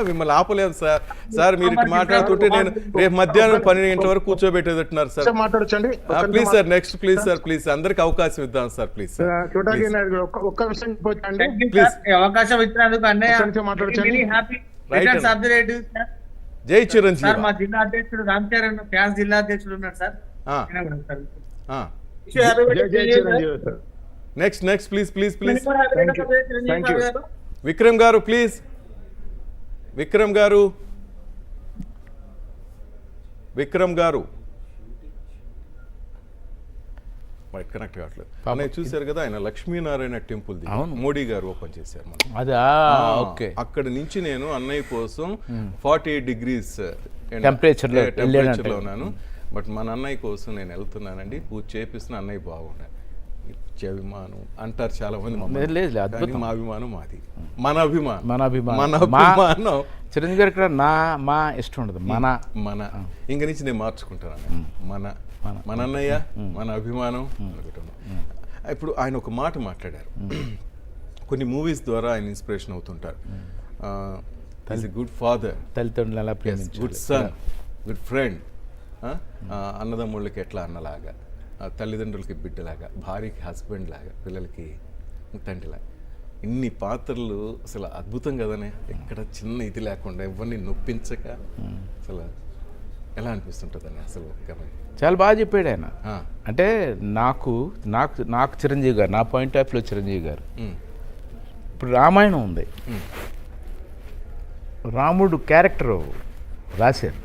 మిమ్మల్ని ఆపలేము సార్. సార్ మీరు ఇట్లా మాట్లాడుతుంటే నేను రేపు మధ్యాహ్నం 12 గంటల వరకు కూర్చోబెట్టేటట్టున్నారు సార్. మాట్లాడొచ్చండి. Please sir, next please sir, please అందరికి అవకాశం ఇద్దాం సార్. ప్లీజ్ సార్, చూడడానికి నాకు ఒక్క విషయం చెప్పొచ్చండి. అవకాశం ఇచ్చినందుకు అన్నయ్య ఒక్క నిమిషం మాట్లాడొచ్చండి. Happy Right. Returns of the day sir. జై సార్ చిరంజీవి. మా జిల్లా అధ్యక్షుడు రామ్ చరణ్ ఫ్యాన్స్ జిల్లా అధ్యక్షుడు ఉన్నాడు సార్. ఆ, ఆయన కూడా సార్. ఆ. జై Chiranjeevi sir. Next please Thank you. Vikram గారు ప్లీజ్. విక్రమ్ గారు మైక్ కనెక్ట్ కావట్లేదు. అన్నయ్య చూశారు కదా, ఆయన లక్ష్మీనారాయణ టెంపుల్ మోడీ గారు ఓపెన్ చేశారు మనం. అదా ఓకే. అక్కడ నుంచి నేను అన్నయ్య కోసం 48 degrees టెంపరేచర్లో ఉన్నాను. బట్ మన అన్నయ్య కోసం నేను వెళ్తున్నానండి. పూజ చేపిస్తున్న అన్నయ్య బాగుండాలి. అభిమానం అంటారు చాలా మంది, లేదు, అద్భుతం. మా అభిమానం మాది, మన అభిమానం. చిరంజీవి గారు ఇక్కడ మా ఇష్టం ఉండదు, మన ఇంక నుంచి నేను మార్చుకుంటాను. మన అన్నయ్య, మన అభిమానం అనుకుంటున్నాను. ఇప్పుడు ఆయన ఒక మాట మాట్లాడారు, కొన్ని మూవీస్ ద్వారా ఆయన ఇన్స్పిరేషన్ అవుతుంటారు. గుడ్ ఫాదర్, తల్లిదండ్రులు ఎలా ప్రేమించాలి, గుడ్ సన్, గుడ్ ఫ్రెండ్, అన్నదమ్ముళ్ళకి ఎట్లా అన్నలాగా, తల్లిదండ్రులకి బిడ్డలాగా, భార్యకి హస్బెండ్ లాగా, పిల్లలకి తండ్రిలాగా. ఇన్ని పాత్రలు అసలు అద్భుతం కదనే. ఎక్కడ చిన్న ఇది లేకుండా ఎవరిని నొప్పించక అసలు ఎలా అనిపిస్తుంటుందని అసలు చాలా బాగా చెప్పాడు ఆయన. అంటే నాకు చిరంజీవి గారు, నా పాయింట్ ఆఫ్ వ్యూలో చిరంజీవి గారు, ఇప్పుడు రామాయణం ఉంది, రాముడు క్యారెక్టర్ రాశారు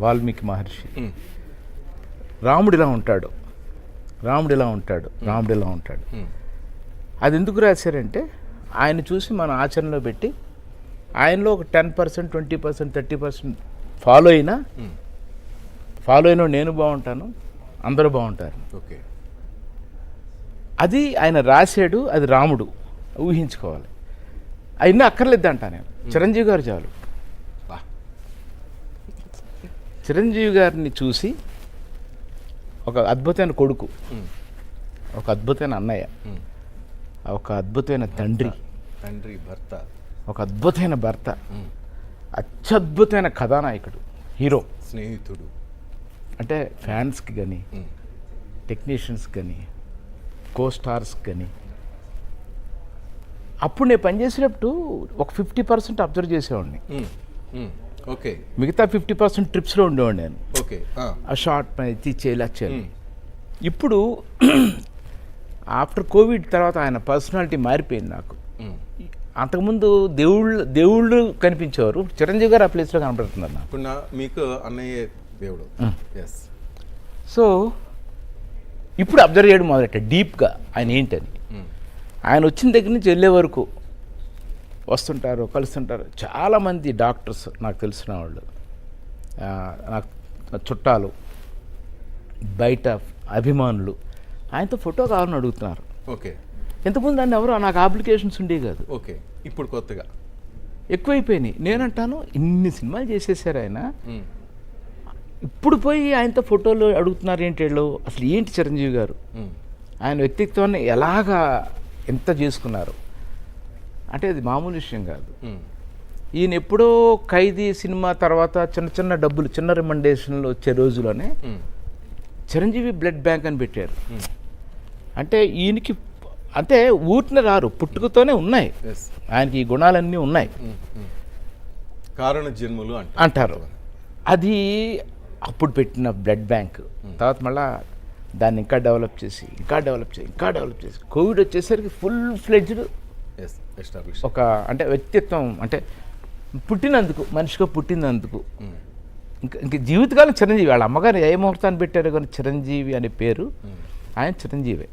వాల్మీకి మహర్షి. రాముడు ఇలా ఉంటాడు. అది ఎందుకు రాశారంటే ఆయన చూసి మన ఆచరణలో పెట్టి ఆయనలో ఒక 10%, 20%, 30% ఫాలో అయినా నేను బాగుంటాను, అందరూ బాగుంటారు. ఓకే, అది ఆయన రాశాడు. అది రాముడు ఊహించుకోవాలి. అయినా అక్కర్లేదంట నేను. చిరంజీవి గారు చాలు. చిరంజీవి గారిని చూసి ఒక అద్భుతమైన కొడుకు, ఒక అద్భుతమైన అన్నయ్య, ఒక అద్భుతమైన తండ్రి, భర్త, ఒక అద్భుతమైన భర్త, అత్యద్భుతమైన కథానాయకుడు, హీరో, స్నేహితుడు. అంటే ఫ్యాన్స్కి కానీ, టెక్నీషియన్స్కి కానీ, కోస్టార్స్కి కానీ. అప్పుడు నేను పనిచేసేటప్పుడు ఒక 50% అబ్జర్వ్ చేసేవాడిని. ఓకే, మిగతా 50% ట్రిప్స్లో ఉండేవాడిని నేను. ఓకే, ఆ షార్ట్ ఇది చేయాలి. ఇప్పుడు ఆఫ్టర్ కోవిడ్ తర్వాత ఆయన పర్సనాలిటీ మారిపోయింది నాకు. అంతకుముందు దేవుళ్ళు కనిపించేవారు, చిరంజీవి గారు ఆ ప్లేస్లో కనపడుతున్నారు నాకు. ఇప్పుడు మీకు అన్నయ్య దేవుడు. సో ఇప్పుడు అబ్జర్వ్ చేయడం మొదలెట్ట డీప్గా ఆయన ఏంటని. ఆయన వచ్చిన దగ్గర నుంచి వెళ్ళే వరకు వస్తుంటారు, కలుస్తుంటారు. చాలామంది డాక్టర్స్ నాకు తెలిసిన వాళ్ళు, నాకు చుట్టాలు, బయట అభిమానులు ఆయనతో ఫోటో కావాలని అడుగుతున్నారు. ఓకే, ఎంతమంది దాన్ని ఎవరు నాకు అప్లికేషన్స్ ఉండేవి కాదు. ఓకే, ఇప్పుడు కొత్తగా ఎక్కువైపోయినాయి. నేనంటాను ఇన్ని సినిమాలు చేసేసారు ఆయన, ఇప్పుడు పోయి ఆయనతో ఫోటోలు అడుగుతున్నారు ఏంటి వీళ్ళు? అసలు ఏంటి చిరంజీవి గారు ఆయన వ్యక్తిత్వాన్ని ఎలాగా ఎంత చేసుకున్నారు అంటే అది మామూలు విషయం కాదు. ఈయన ఎప్పుడో ఖైదీ సినిమా తర్వాత చిన్న డబ్బులు, చిన్న రికమెండేషన్లు వచ్చే రోజులోనే చిరంజీవి బ్లడ్ బ్యాంక్ అని పెట్టారు. అంటే ఈయనకి అంటే ఊరిని రారు, పుట్టుకతోనే ఉన్నాయి ఆయనకి ఈ గుణాలన్నీ ఉన్నాయి, కారణ జన్మలు అంటారు. అది అప్పుడు పెట్టిన బ్లడ్ బ్యాంక్. తర్వాత మళ్ళా దాన్ని ఇంకా డెవలప్ చేసి కోవిడ్ వచ్చేసరికి ఫుల్ ఫ్లెడ్జ్డ్ ఒక అంటే వ్యక్తిత్వం అంటే పుట్టినందుకు, మనిషిగా పుట్టినందుకు ఇంక జీవితకాలం చిరంజీవి. వాళ్ళ అమ్మగారు ఏ ముహూర్తాన్ని పెట్టారు కానీ చిరంజీవి అనే పేరు, ఆయన చిరంజీవే.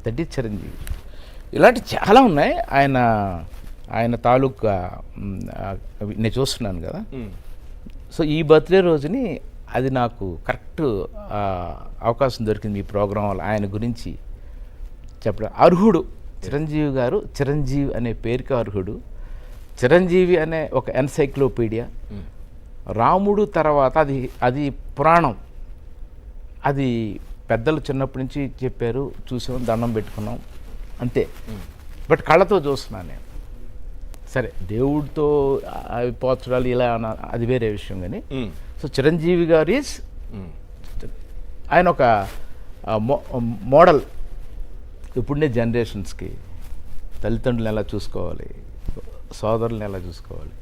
That is Chiranjeevi. ఇలాంటి చాలా ఉన్నాయి ఆయన తాలూకా. నేను చూస్తున్నాను కదా. సో ఈ బర్త్డే రోజుని అది నాకు కరెక్ట్ అవకాశం దొరికింది మీ ప్రోగ్రాం వల్ల ఆయన గురించి చెప్పడం. అర్హుడు చిరంజీవి గారు, చిరంజీవి అనే పేరుకి అర్హుడు. చిరంజీవి అనే ఒక ఎన్సైక్లోపీడియా. రాముడు తర్వాత అది పురాణం. అది పెద్దలు చిన్నప్పటి నుంచి చెప్పారు, చూసాం, దండం పెట్టుకున్నాం అంతే. బట్ కళ్ళతో చూస్తున్నాను నేను. సరే దేవుడితో అవి పోర్చడాలు ఇలా అది వేరే విషయం. కానీ సో చిరంజీవి గారు ఈజ్ ఆయన ఒక మోడల్. ఇప్పుడునే జనరేషన్స్కి తల్లిదండ్రులను ఎలా చూసుకోవాలి, సోదరులను ఎలా చూసుకోవాలి.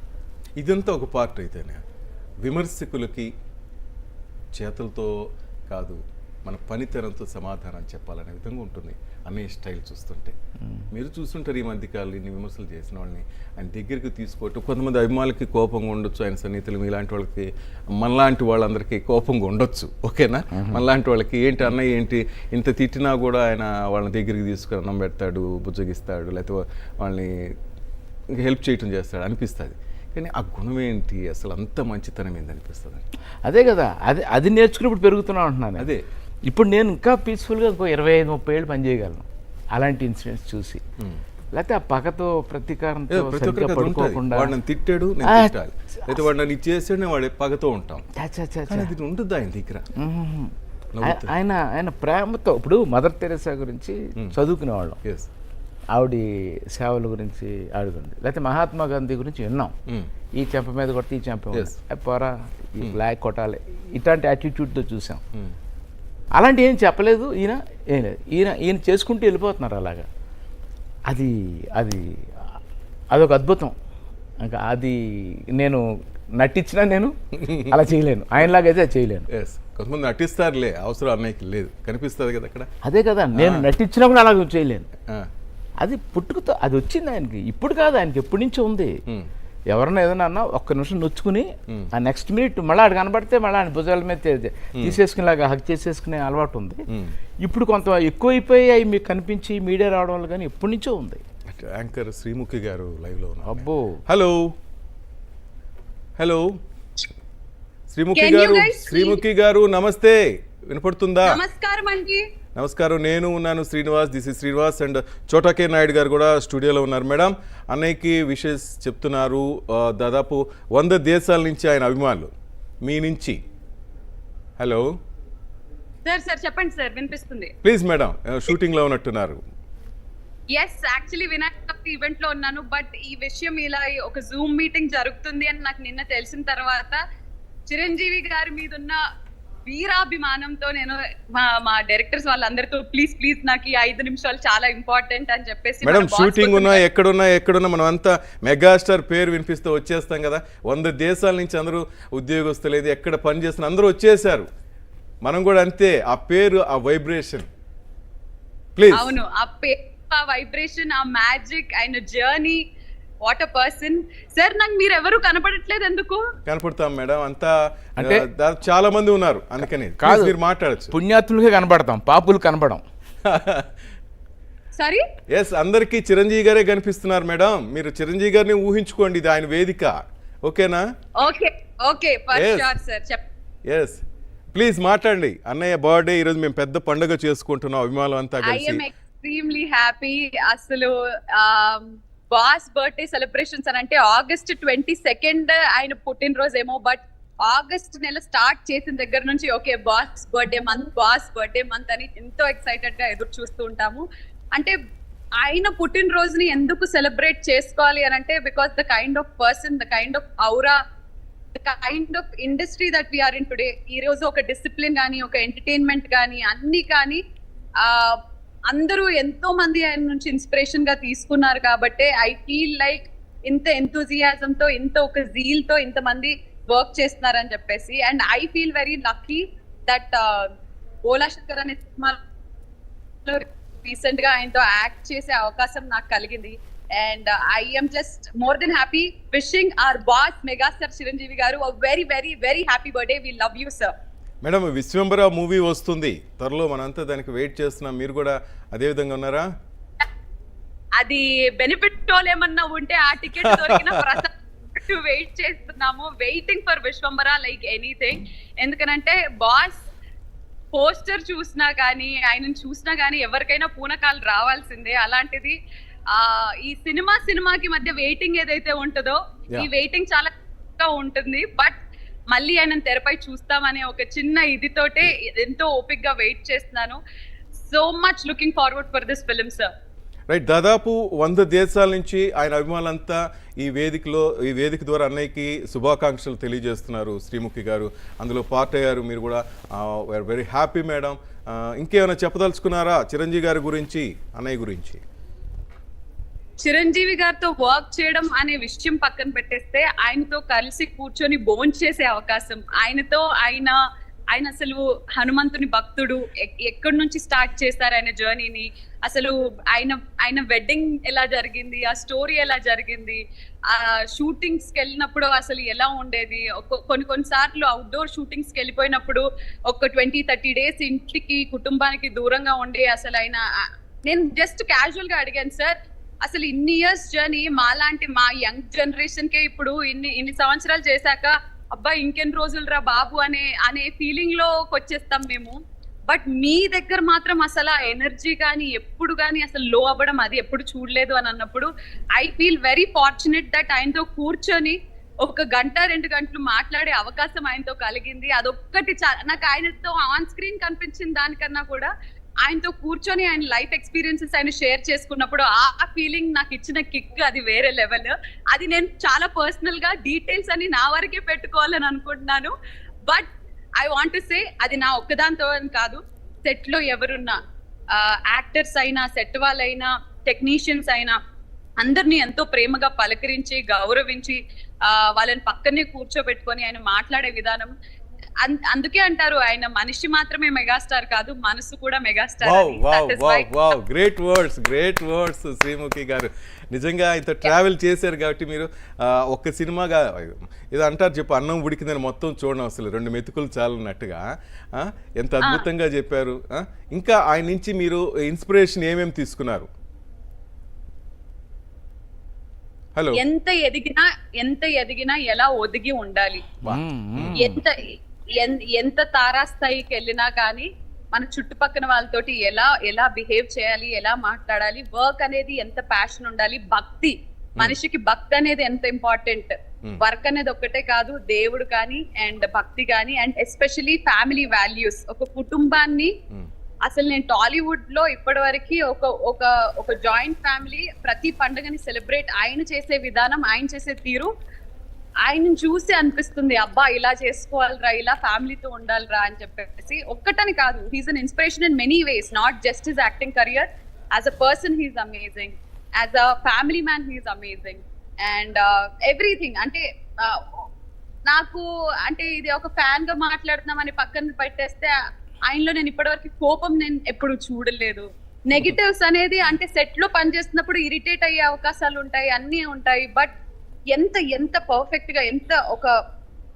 ఇదంతా ఒక పార్ట్ అయితేనే విమర్శకులకి చేతులతో కాదు మన పనితనంతో సమాధానం చెప్పాలనే విధంగా ఉంటుంది అన్నయ్య స్టైల్ చూస్తుంటే. మీరు చూస్తుంటారు ఈ మధ్యకాలంలో ఇన్ని విమర్శలు చేసిన వాళ్ళని ఆయన దగ్గరికి తీసుకోవటం. కొంతమంది అభిమానులకి కోపంగా ఉండొచ్చు, ఆయన సన్నిహితులు మీలాంటి వాళ్ళకి, మనలాంటి వాళ్ళందరికీ కోపంగా ఉండొచ్చు. ఓకేనా? మనలాంటి వాళ్ళకి ఏంటి అన్నయ్య ఏంటి ఇంత తిట్టినా కూడా ఆయన వాళ్ళని దగ్గరికి తీసుకుని అన్నం పెడతాడు, బుజ్జగిస్తాడు, లేకపోతే వాళ్ళని హెల్ప్ చేయటం చేస్తాడు అనిపిస్తుంది. కానీ ఆ గుణం ఏంటి, అసలు అంత మంచితనం ఏంది అనిపిస్తుంది. అదే కదా, అది నేర్చుకున్నప్పుడు పెరుగుతున్నా ఉంటున్నాను. అదే ఇప్పుడు నేను ఇంకా పీస్ఫుల్గా ఇంకో 25-30 ఏళ్ళు పనిచేయగలను అలాంటి ఇన్సిడెంట్స్ చూసి. లేకపోతే ఆ పగతో ప్రతీకారంతో పడుకోకుండా వాడు నన్ను తిట్టాడు నేను తిట్టాలి, లేకపోతే వాడు నన్ను ఇచ్చేసాడు వాడు పగతో ఉంటాం. అది ఉంటుంది ఆయన దగ్గర. ఆయన ప్రేమతో. ఇప్పుడు మదర్ తెరెసా గురించి చదువుకునేవాళ్ళం, ఆవిడ సేవల గురించి అడుగుంది. లేకపోతే మహాత్మా గాంధీ గురించి విన్నాం, ఈ చెంప మీద కొడితే ఈ చెంప పోరా, ఈ బ్లాక్ కొట్టాలి, ఇట్లాంటి యాటిట్యూడ్తో చూసాం. అలాంటి ఏం చెప్పలేదు ఈయన. ఏం లేదు, ఈయన చేసుకుంటూ వెళ్ళిపోతున్నారు అలాగా. అదొక అద్భుతం. ఇంకా అది నేను నటించినా నేను అలా చేయలేను, ఆయనలాగైతే అది చేయలేను. కొంతమంది నటిస్తారులే, అవసరం అన్నయ్యకి లేదు, కనిపిస్తుంది కదా అక్కడ. అదే కదా, నేను నటించినా కూడా అలాగ చేయలేను. అది పుట్టుకతో అది వచ్చింది ఆయనకి. ఇప్పుడు కాదు, ఆయనకి ఎప్పటి నుంచో ఉంది. ఎవరన్నా ఏదైనా అన్నా ఒక్క నిమిషం నొచ్చుకుని ఆ నెక్స్ట్ మినిట్ మళ్ళీ ఆడు కనబడితే మళ్ళీ ఆయన భుజాల మీద తీసేసుకునేలాగా హక్ చేసేసుకునే అలవాటు ఉంది. ఇప్పుడు కొంత ఎక్కువైపోయి అవి మీకు కనిపించి మీడియా రావడం వల్ల కానీ ఎప్పటి నుంచో ఉంది. యాంకర్ శ్రీముఖి గారు లైవ్లో ఉన్నారు. అబ్బో, హలో హలో శ్రీముఖి గారు నమస్తే, వినపడుతుందా? నమస్కారం అండి. నమస్కారం, నేను ఉన్నాను Srinivas. This is Srinivas and చోటా కే నాయుడు గారు కూడా స్టూడియోలో ఉన్నారు. మేడం, అన్నయ్యకి విషెస్ చెప్తున్నారు. దాదాపు 100 దేశాల నుంచి ఆయన అభిమానులు మీ నుంచి. హలో సార్ చెప్పండి సార్, వినిపిస్తుంది. ప్లీజ్ మేడం, షూటింగ్లో ఉన్నట్టున్నారు. Yes, actually Vinayaka Chavithi event లో ఉన్నాను. బట్ ఈ విషయం ఇలా ఒక జూమ్ మీటింగ్ జరుగుతుంది అని నాకు నిన్న తెలిసిన తర్వాత చిరంజీవి గారి మీద ఉన్న వీరాభిమానంతో నేను మా డైరెక్టర్స్ వాళ్ళందరితో ప్లీజ్ నాకు ఈ 5 నిమిషాలు చాలా ఇంపార్టెంట్ అని చెప్పేసి. మేడం, షూటింగ్ ఉన్నా ఎక్కడున్నా మనం అంతా మెగాస్టార్ పేరు వినిపిస్తూ వచ్చేస్తాం కదా. 100 దేశాల నుంచి అందరూ ఉద్యోగస్తులు, ఎక్కడ పని చేస్తున్న అందరూ వచ్చేసారు. మనం కూడా అంతే, ఆ పేరు, ఆ వైబ్రేషన్. ప్లీజ్. అవును, ఆ పేరు, ఆ వైబ్రేషన్, ఆ మ్యాజిక్, ఆయన journey, what a person. Sir, నాకు మీరు ఎవరు కనపడట్లేదు, ఎందుకు? కనపడతాం మేడం, అంతా అంటే చాలా మంది ఉన్నారు, అందుకని మీరు మాట్లాడచ్చు. పుణ్యాత్ములకే కనపడతాం, పాపులు కనపడం. సారీ, ఎస్, అందరికీ చిరంజీవి గారే కనిపిస్తున్నారు మేడం. మీరు చిరంజీవి గారిని ఊహించుకోండి, ఇది ఆయన వేదిక. ఓకేనా? Okay for sure sir. Yes, please మాట్లాడండి. అన్నయ్య బర్త్డే ఈరోజు మేము పెద్ద పండుగ చేసుకుంటున్నాం, అభిమానులు అంతా కలిసి. I am extremely happy. అసలు బాస్ బర్త్డే సెలబ్రేషన్స్ అని అంటే August 22 ఆయన పుట్టినరోజు ఏమో, బట్ ఆగస్ట్ నెల స్టార్ట్ చేసిన దగ్గర నుంచి ఓకే బాస్ బర్త్డే మంత్ అని ఎంతో ఎక్సైటెడ్ గా ఎదురు చూస్తూ ఉంటాము. అంటే ఆయన పుట్టినరోజుని ఎందుకు సెలబ్రేట్ చేసుకోవాలి అని అంటే, because the kind of person, the kind of aura, the kind of industry that we are in today. ఈ రోజు ఒక డిసిప్లిన్ కానీ, ఒక ఎంటర్టైన్మెంట్ కానీ, అన్ని కానీ అందరూ ఎంతో మంది ఆయన నుంచి ఇన్స్పిరేషన్ గా తీసుకున్నారు. కాబట్టి ఐ ఫీల్ లైక్ ఇంత ఎంతూజియాజం తో, ఇంత ఒక జీల్ తో ఇంతమంది వర్క్ చేస్తున్నారని చెప్పేసి. And I feel very lucky that Bhola Shankar అనే సినిమాలో రీసెంట్ గా ఆయనతో యాక్ట్ చేసే అవకాశం నాకు కలిగింది. And I am just more than happy wishing our boss Megastar Chiranjeevi garu a very very very happy birthday. We love you, sir. Madam Vishwambhara movie వస్తుంది త్వరలో, మనంతా దానికి వెయిట్ చేస్తున్నాం. మీరు కూడా అదే విధంగా ఉన్నారా? అది బెనిఫిట్ టోల్ ఏమన్నా ఉంటే ఆ టికెట్ దొరికిన వెయిట్ చేస్తున్నాము. Waiting for Vishwambhara like anything. ఎందుకనంటే బాస్ పోస్టర్ చూసినా కానీ ఆయనను చూసినా కానీ ఎవరికైనా పూనకాలు రావాల్సిందే. అలాంటిది ఈ సినిమాకి మధ్య వెయిటింగ్ ఏదైతే ఉంటుందో ఈ వెయిటింగ్ చాలా ఉంటుంది. బట్ మళ్ళీ ఆయన తెరపై చూస్తామనే ఒక చిన్న ఇదితోటే ఎంతో ఓపిక్ గా వెయిట్ చేస్తున్నాను. So much looking forward for this film, sir. Right, దాదాపు 100 దేశాల నుంచి ఆయన అభిమానులంతా ఈ వేదిక ద్వారా అన్నయ్యకి శుభాకాంక్షలు తెలియజేస్తున్నారు. శ్రీముఖి గారు అందులో పార్ట్ అయ్యారు. మీరు కూడా వీఆర్ వెరీ హ్యాపీ మేడం. ఇంకేమైనా చెప్పదలుచుకున్నారా చిరంజీవి గారి గురించి, అన్నయ్య గురించి? చిరంజీవి గారితో వర్క్ చేయడం అనే విషయం పక్కన పెట్టేస్తే ఆయనతో కలిసి కూర్చొని భోంచేసే అవకాశం, ఆయన అసలు హనుమంతుని భక్తుడు, ఎక్కడి నుంచి స్టార్ట్ చేశారు ఆయన జర్నీని, అసలు ఆయన వెడ్డింగ్ ఎలా జరిగింది, ఆ స్టోరీ ఎలా జరిగింది, ఆ షూటింగ్స్ కి వెళ్ళినప్పుడు అసలు ఎలా ఉండేది, కొన్నిసార్లు అవుట్డోర్ షూటింగ్స్ కి వెళ్ళిపోయినప్పుడు ఒక 20-30 డేస్ ఇంటికి కుటుంబానికి దూరంగా ఉండి అసలు నేను జస్ట్ క్యాజువల్ గా అడిగాను, సార్ అసలు ఇన్ని ఇయర్స్ జర్నీ మా యంగ్ జనరేషన్ కే ఇప్పుడు ఇన్ని సంవత్సరాలు చేశాక అబ్బా ఇంకెన్ని రోజులు రా బాబు అనే ఫీలింగ్ లో వచ్చేస్తాం మేము. బట్ మీ దగ్గర మాత్రం అసలు ఆ ఎనర్జీ కానీ ఎప్పుడు కానీ అసలు లో అవ్వడం అది ఎప్పుడు చూడలేదు అని అన్నప్పుడు I feel very fortunate that ఆయనతో కూర్చొని 1 గంట 2 గంటలు మాట్లాడే అవకాశం ఆయనతో కలిగింది. అదొక్కటి నాకు ఆయనతో ఆన్ స్క్రీన్ కనిపించిన దానికన్నా కూడా ఆయనతో కూర్చొని ఆయన లైఫ్ ఎక్స్పీరియన్సెస్ ఆయన షేర్ చేసుకున్నప్పుడు ఆ ఫీలింగ్ నాకు ఇచ్చిన కిక్ అది వేరే లెవెల్. అది నేను చాలా పర్సనల్ గా డీటెయిల్స్ అని నా వరకే పెట్టుకోవాలని అనుకుంటున్నాను. But I want to say అది నా ఒక్కదాంతో అని కాదు, సెట్ లో ఎవరున్నా యాక్టర్స్ అయినా సెట్ వాళ్ళైనా టెక్నీషియన్స్ అయినా అందరినీ ఎంతో ప్రేమగా పలకరించి గౌరవించి వాళ్ళని పక్కనే కూర్చోబెట్టుకొని ఆయన మాట్లాడే విధానం, అందుకే అంటారు ఆయన మనిషి మాత్రమే మెగాస్టార్ కాదు, మనసు కూడా మెగాస్టార్. గ్రేట్ వర్డ్స్ శ్రీముఖి గారు. నిజంగా ఇంత ట్రావెల్ చేశారు కాబట్టి మీరు ఒక్క సినిమాగా ఏదో అంటారు చెప్పు, అన్నం ఉడికిందని మొత్తం చూడడం అసలు 2 మెతుకులు చాలన్నట్టుగా ఎంత అద్భుతంగా చెప్పారు. ఇంకా ఆయన నుంచి మీరు ఇన్స్పిరేషన్ ఏమేమి తీసుకున్నారు? హలో, ఎంత ఎదిగినా ఎలా ఒదిగి ఉండాలి, ఎంత తారాస్థాయికి వెళ్ళినా కానీ మన చుట్టుపక్కల వాళ్ళతోటి ఎలా బిహేవ్ చేయాలి, ఎలా మాట్లాడాలి, వర్క్ అనేది ఎంత ప్యాషన్ ఉండాలి, భక్తి, మనిషికి భక్తి అనేది ఎంత ఇంపార్టెంట్. వర్క్ అనేది ఒక్కటే కాదు, దేవుడు కానీ అండ్ భక్తి కానీ అండ్ ఎస్పెషలీ ఫ్యామిలీ వాల్యూస్. ఒక కుటుంబాన్ని అసలు నేను టాలీవుడ్ లో ఇప్పటి వరకు ఒక జాయింట్ ఫ్యామిలీ ప్రతి పండుగని సెలబ్రేట్ ఆయన చేసే విధానం, ఆయన చేసే తీరు, ఆయన చూసి అనిపిస్తుంది అబ్బా ఇలా చేసుకోవాలిరా, ఇలా ఫ్యామిలీతో ఉండాలిరా అని చెప్పేసి. ఒక్కటని కాదు, he's an inspiration in many ways, not just his acting career. As a person he's amazing, as a family man he's amazing and everything. అంటే నాకు అంటే ఇది ఒక ఫ్యాన్ గా మాట్లాడుతున్నామని పక్కన పెట్టేస్తే ఆయనలో నేను ఇప్పటివరకు కోపం నేను ఎప్పుడు చూడలేదు. నెగిటివ్స్ అనేది అంటే సెట్ లో పనిచేస్తున్నప్పుడు ఇరిటేట్ అయ్యే అవకాశాలు ఉంటాయి, అన్ని ఉంటాయి. బట్ ఎంత పర్ఫెక్ట్ గా ఎంత ఒక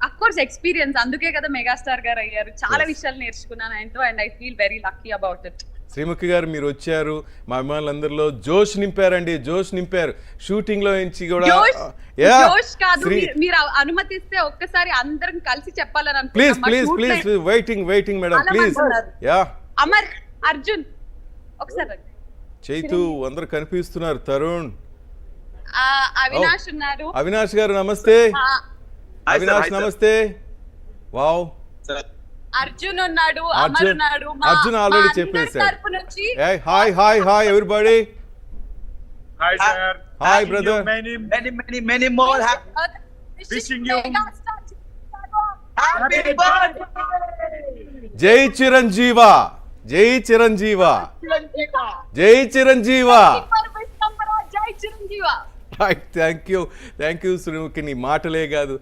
అఫ్ కోర్స్ ఎక్స్పీరియన్స్, అందుకే కదా మెగాస్టార్ గారు అయ్యారు. చాలా విషయాలు నేర్చుకున్నాను ఆయనతో and I feel very lucky about it. Sreemukhi గారు మీరు వచ్చారు, మా అభిమానులందరిలో జోష్ నింపారండి, జోష్ నింపారు. షూటింగ్ లో నుంచి కూడా జోష్ కాదు, మీరు అనుమతిస్తే ఒక్కసారి అందరం కలిసి చెప్పాలని please waiting madam please. Amar, Arjun ఒకసారి, చైతు అందరు కనిపిస్తున్నారు, తరుణ్, అవినాష్ ఉన్నారు. అవినాష్ గారు నమస్తే. అవినాష్ నమస్తే. వావ్, అర్జున్ ఉన్నాడు, అమర్ ఉన్నాడు. అర్జున్ ఆల్రెడీ చెప్పేశారు. Hi everybody. Hi sir. Hi brother. Many more. Wishing you happy birthday. జై చిరంజీవా, జై చిరంజీవా, జై చిరంజీవా. జై చిరంజీవా. థ్యాంక్ యూ శ్రీముఖి, నీ మాటలే కాదు,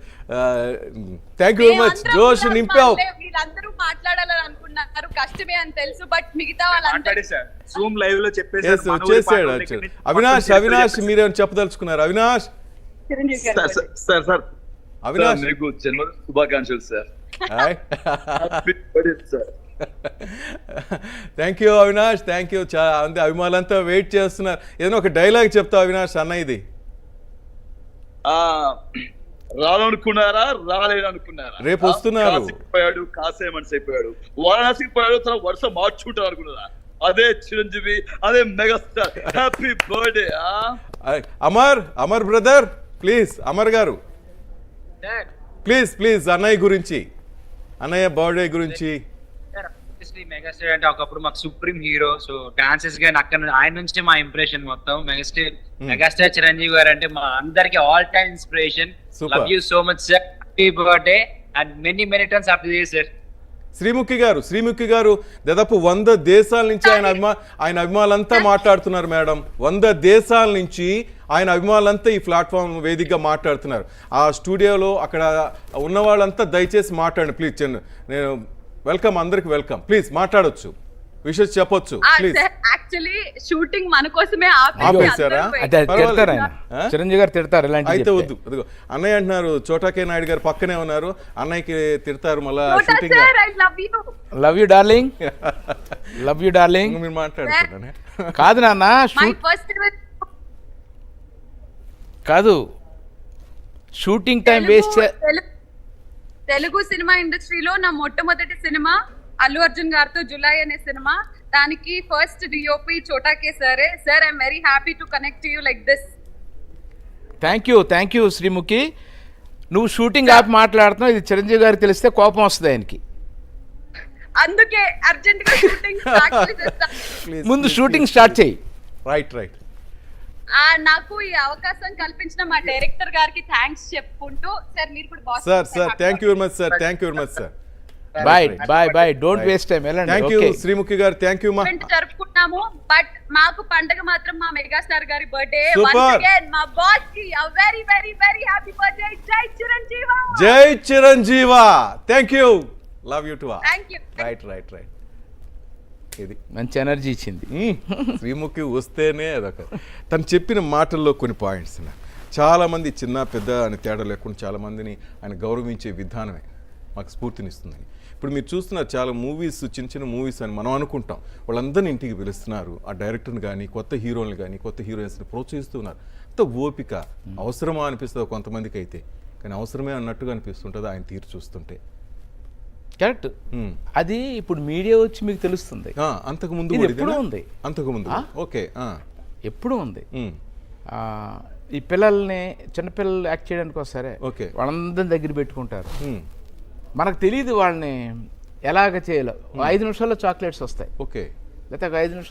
థ్యాంక్ యూ వెరీ మచ్. జోష్ నింపావు. వీళ్ళందరూ మాట్లాడాలని అనుకున్నారు, కష్టమే అని తెలుసు, బట్ మిగతా వాళ్ళందరూ మాట్లాడేశారు జూమ్ లైవ్ లో Yes, చెప్పేశారు మన ఊరి చేశాడు పాటలు actually. దగ్గర నుంచి అవినాష్ మొత్తం అవినాష్ చెప్పేశారు. మీరేమైనా చెప్పదలుచుకున్నారు? అవినాష్ చిరంజీవి సార్ గారు సార్, సార్ సార్ అవినాష్ మీకు జన్మదిన శుభాకాంక్షలు sir. Hi happy birthday sir. Thank you Avinash, thank you. చాలా మంది అభిమానులంతా వెయిట్ చేస్తున్నారు. ఏదైనా ఒక డైలాగ్ చెప్తావు అవినాష్ అన్న? ఇది రావాలనుకున్నారా రాలేదనుకున్నారా? రేపు వస్తున్నారు. కాశీకి పోయాడు, కాసే మనసు అయిపోయాడు. వారణాసికి పోయాడు, తన వరుస మార్చుకుంటారు అనుకున్నారా? అదే చిరంజీవి, అదే megastar. Happy birthday. Amar brother please, Amar గారు ప్లీజ్ అన్నయ్య గురించి, అన్నయ్య బర్త్డే గురించి. మెగాస్టార్ అంటే ఒకప్పుడు మాకు సుప్రీం హీరో. సో డాన్సెస్ గానీ అక్కడ ఆయన నుంచి మా ఇంప్రెషన్ మొత్తం. మెగాస్టార్ చిరంజీవి గారు అంటే మా అందరికి all time inspiration. Super. Love you so much sir. Happy birthday and many turns after this sir. Sreemukhi గారు దాదాపు 100 దేశాల నుంచి ఆయన అభిమానులంతా మాట్లాడుతున్నారు మేడం. 100 దేశాల నుంచి ఆయన అభిమానులంతా ఈ ప్లాట్ఫామ్ వేదికగా మాట్లాడుతున్నారు. ఆ స్టూడియోలో అక్కడ ఉన్న వాళ్ళంతా దయచేసి మాట్లాడండి ప్లీజ్. నేను వెల్కమ్, అందరికి వెల్కమ్. ప్లీజ్ మాట్లాడొచ్చు, విషయం చెప్పొచ్చు ప్లీజ్. యాక్చువల్లీ షూటింగ్ మన కోసమే ఆపేశారా? అంటే తిడతారు ఆయన, చిరంజీవి గారు తిడతారు ఇలాంటి. అయితే వద్దు, అదిగో అన్నయ్య అంటున్నారు. చోటాకే నాయుడు గారు పక్కనే ఉన్నారు, అన్నయ్యకి తిడతారు మళ్ళా shooting. Love you darling, love you darling. మీరు మాట్లాడుతున్నానే కాదు నాన్న, కాదు shooting time waste. Telugu cinema ఇండస్ట్రీలో నా మొట్టమొదటి సినిమా అల్లు అర్జున్ గారితో జులై అనే సినిమా. దానికి ఫస్ట్ డిఓపి చోటాకే సరే. Sir I'm very happy to connect you like this. Thank you Sreemukhi. నువ్వు షూటింగ్ ఆపి మాట్లాడుతున్నావు, ఇది చిరంజీవి గారికి తెలిస్తే కోపం వస్తుంది ఆయనకి. అందుకే అర్జెంట్ గా షూటింగ్ ముందు షూటింగ్ స్టార్ట్ చేయి. రైట్. నాకు ఈ అవకాశం కల్పించిన మా డైరెక్టర్ గారికి థ్యాంక్స్ చెప్పుకుంటూ, సార్ మీరు కూడా boss sir thank you very much sir. Thank you very much sir. Bye don't waste time. Thank you Sreemukhi garu, thank you మా. జరుపుకుంటాము, బట్ మాకు పండగ మాత్రం మా మెగాస్టార్ గారి బర్త్డే. Super. వన్స్ అగైన్ మా బాస్ కి very very very happy birthday. జై చిరంజీవ. జై Chiranjeeva. Thank you, love you too. Thank you. Right. ఇది మంచి ఎనర్జీ ఇచ్చింది శ్రీముఖి వస్తేనే. అదొక తను చెప్పిన మాటల్లో కొన్ని పాయింట్స్ చాలామంది చిన్న పెద్ద అని తేడా లేకుండా చాలామందిని ఆయన గౌరవించే విధానమే మాకు స్ఫూర్తినిస్తుందని. ఇప్పుడు మీరు చూస్తున్నారు చాలా మూవీస్, చిన్న మూవీస్ అని మనం అనుకుంటాం, వాళ్ళందరినీ ఇంటికి పిలుస్తున్నారు. ఆ డైరెక్టర్ని కానీ, కొత్త హీరోని కానీ, కొత్త హీరోయిన్స్ని ప్రోత్సహిస్తున్నారు. అంత ఓపిక అవసరమా అనిపిస్తుంది కొంతమందికి అయితే, కానీ అవసరమే అన్నట్టుగా అనిపిస్తుంటుంది ఆయన తీరు చూస్తుంటే. కరెక్ట్. అది ఇప్పుడు మీడియా వచ్చి మీకు తెలుస్తుంది. అంతకుముందు ఎప్పుడు ఉంది, అంతకుముందు ఓకే ఎప్పుడు ఉంది. ఈ పిల్లల్ని, చిన్నపిల్లలు యాక్ట్ చేయడానికి వస్తారే, వాళ్ళందరినీ దగ్గర పెట్టుకుంటారు. మనకు తెలియదు వాళ్ళని ఎలాగ చేయాలో. 5 నిమిషాల్లో చాక్లెట్స్ వస్తాయి, లేకపోతే 5 నిమిషాలు